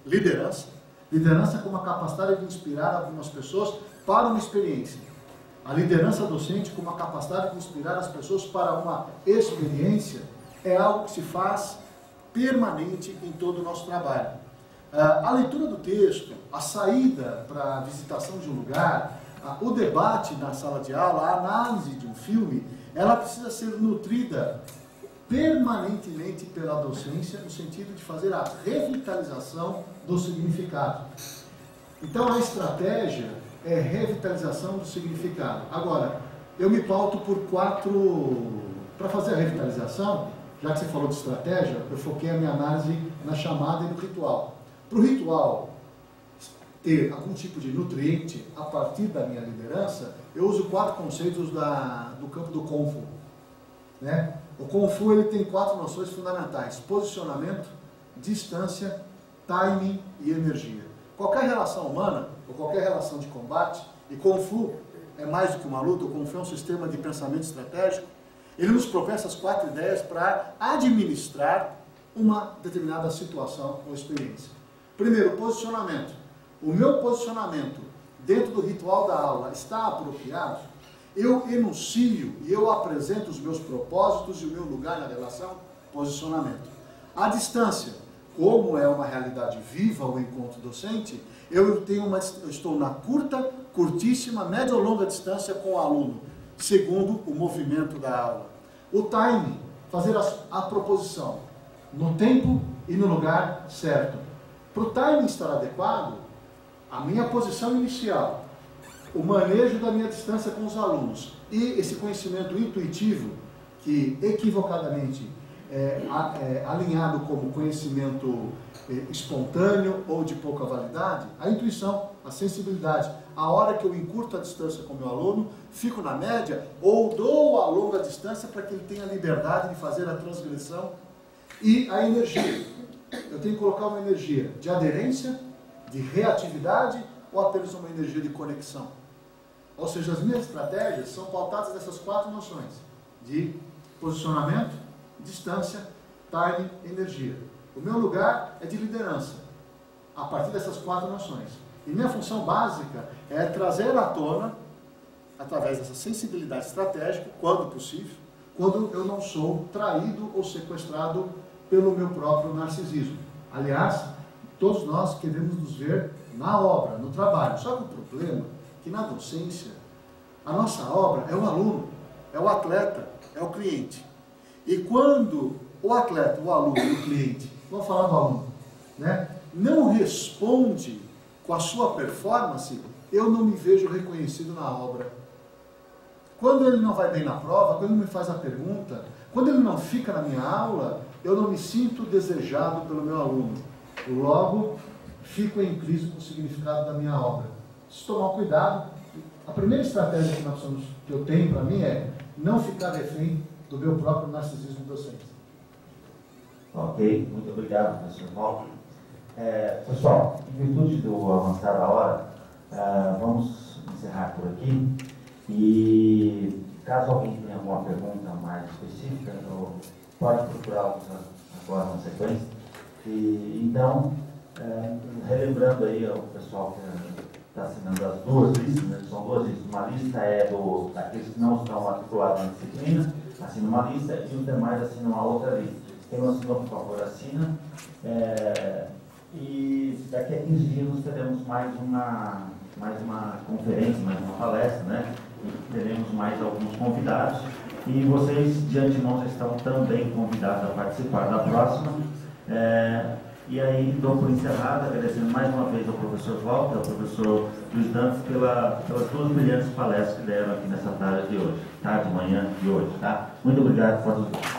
liderança com uma capacidade de inspirar algumas pessoas para uma experiência. A liderança docente com uma capacidade de inspirar as pessoas para uma experiência é algo que se faz permanente em todo o nosso trabalho. A leitura do texto, a saída para a visitação de um lugar, o debate na sala de aula, a análise de um filme, ela precisa ser nutrida permanentemente pela docência, no sentido de fazer a revitalização do significado. Então a estratégia é revitalização do significado. Agora, eu me pauto por para fazer a revitalização, já que você falou de estratégia, eu foquei a minha análise na chamada e no ritual. Para o ritual ter algum tipo de nutriente a partir da minha liderança, eu uso 4 conceitos do campo do Kung Fu, né? O Kung Fu ele tem 4 noções fundamentais: posicionamento, distância, timing e energia. Qualquer relação humana, ou qualquer relação de combate, e Kung Fu é mais do que uma luta, o Kung Fu é um sistema de pensamento estratégico, ele nos propõe essas 4 ideias para administrar uma determinada situação ou experiência. Primeiro, posicionamento. O meu posicionamento dentro do ritual da aula está apropriado? Eu enuncio e eu apresento os meus propósitos e o meu lugar na relação? Posicionamento. A distância. Como é uma realidade viva o encontro docente, eu estou na curta, curtíssima, média ou longa distância com o aluno, segundo o movimento da aula. O timing, fazer a proposição no tempo e no lugar certo. Para o timing estar adequado, a minha posição inicial, o manejo da minha distância com os alunos e esse conhecimento intuitivo, que equivocadamente é alinhado como conhecimento espontâneo ou de pouca validade, a intuição, a sensibilidade, a hora que eu encurto a distância com o meu aluno, fico na média ou dou a longa distância para que ele tenha liberdade de fazer a transgressão, e a energia. Eu tenho que colocar uma energia de aderência, de reatividade ou apenas uma energia de conexão. Ou seja, as minhas estratégias são pautadas nessas 4 noções de posicionamento, distância, timing, energia. O meu lugar é de liderança, a partir dessas 4 noções. E minha função básica é trazer à tona, através dessa sensibilidade estratégica, quando possível, quando eu não sou traído ou sequestrado pelo meu próprio narcisismo. Aliás, todos nós queremos nos ver na obra, no trabalho. Só que o problema é que na docência, a nossa obra é o aluno, é o atleta, é o cliente. E quando o atleta, o aluno e o cliente, vamos falar do aluno, né? não responde com a sua performance, eu não me vejo reconhecido na obra. Quando ele não vai bem na prova, quando ele me faz a pergunta, quando ele não fica na minha aula, eu não me sinto desejado pelo meu aluno. Logo, fico em crise com o significado da minha obra. Preciso tomar cuidado. A primeira estratégia que eu tenho para mim é não ficar refém do meu próprio narcisismo docente. Ok, muito obrigado, professor Paulo. Pessoal, em virtude do avançar da hora, vamos encerrar por aqui. E caso alguém tenha alguma pergunta mais específica, pode procurá-los agora na sequência. E, então, relembrando aí ao pessoal que está assinando as duas listas, né? São duas listas. Uma lista é daqueles que não estão matriculados na disciplina, assina uma lista, e os demais assinam a outra lista. Quem não assinou, por favor, assina. E daqui a 15 dias nós teremos mais uma conferência, mais uma palestra, né? E teremos mais alguns convidados. E vocês, de antemão, já estão também convidados a participar da próxima. E aí, dou por encerrado, agradecendo mais uma vez ao professor Walter, ao professor Luiz Dantas, pelas duas brilhantes palestras que deram aqui nessa tarde de hoje, tarde, manhã de hoje, tá? Muito obrigado por todos.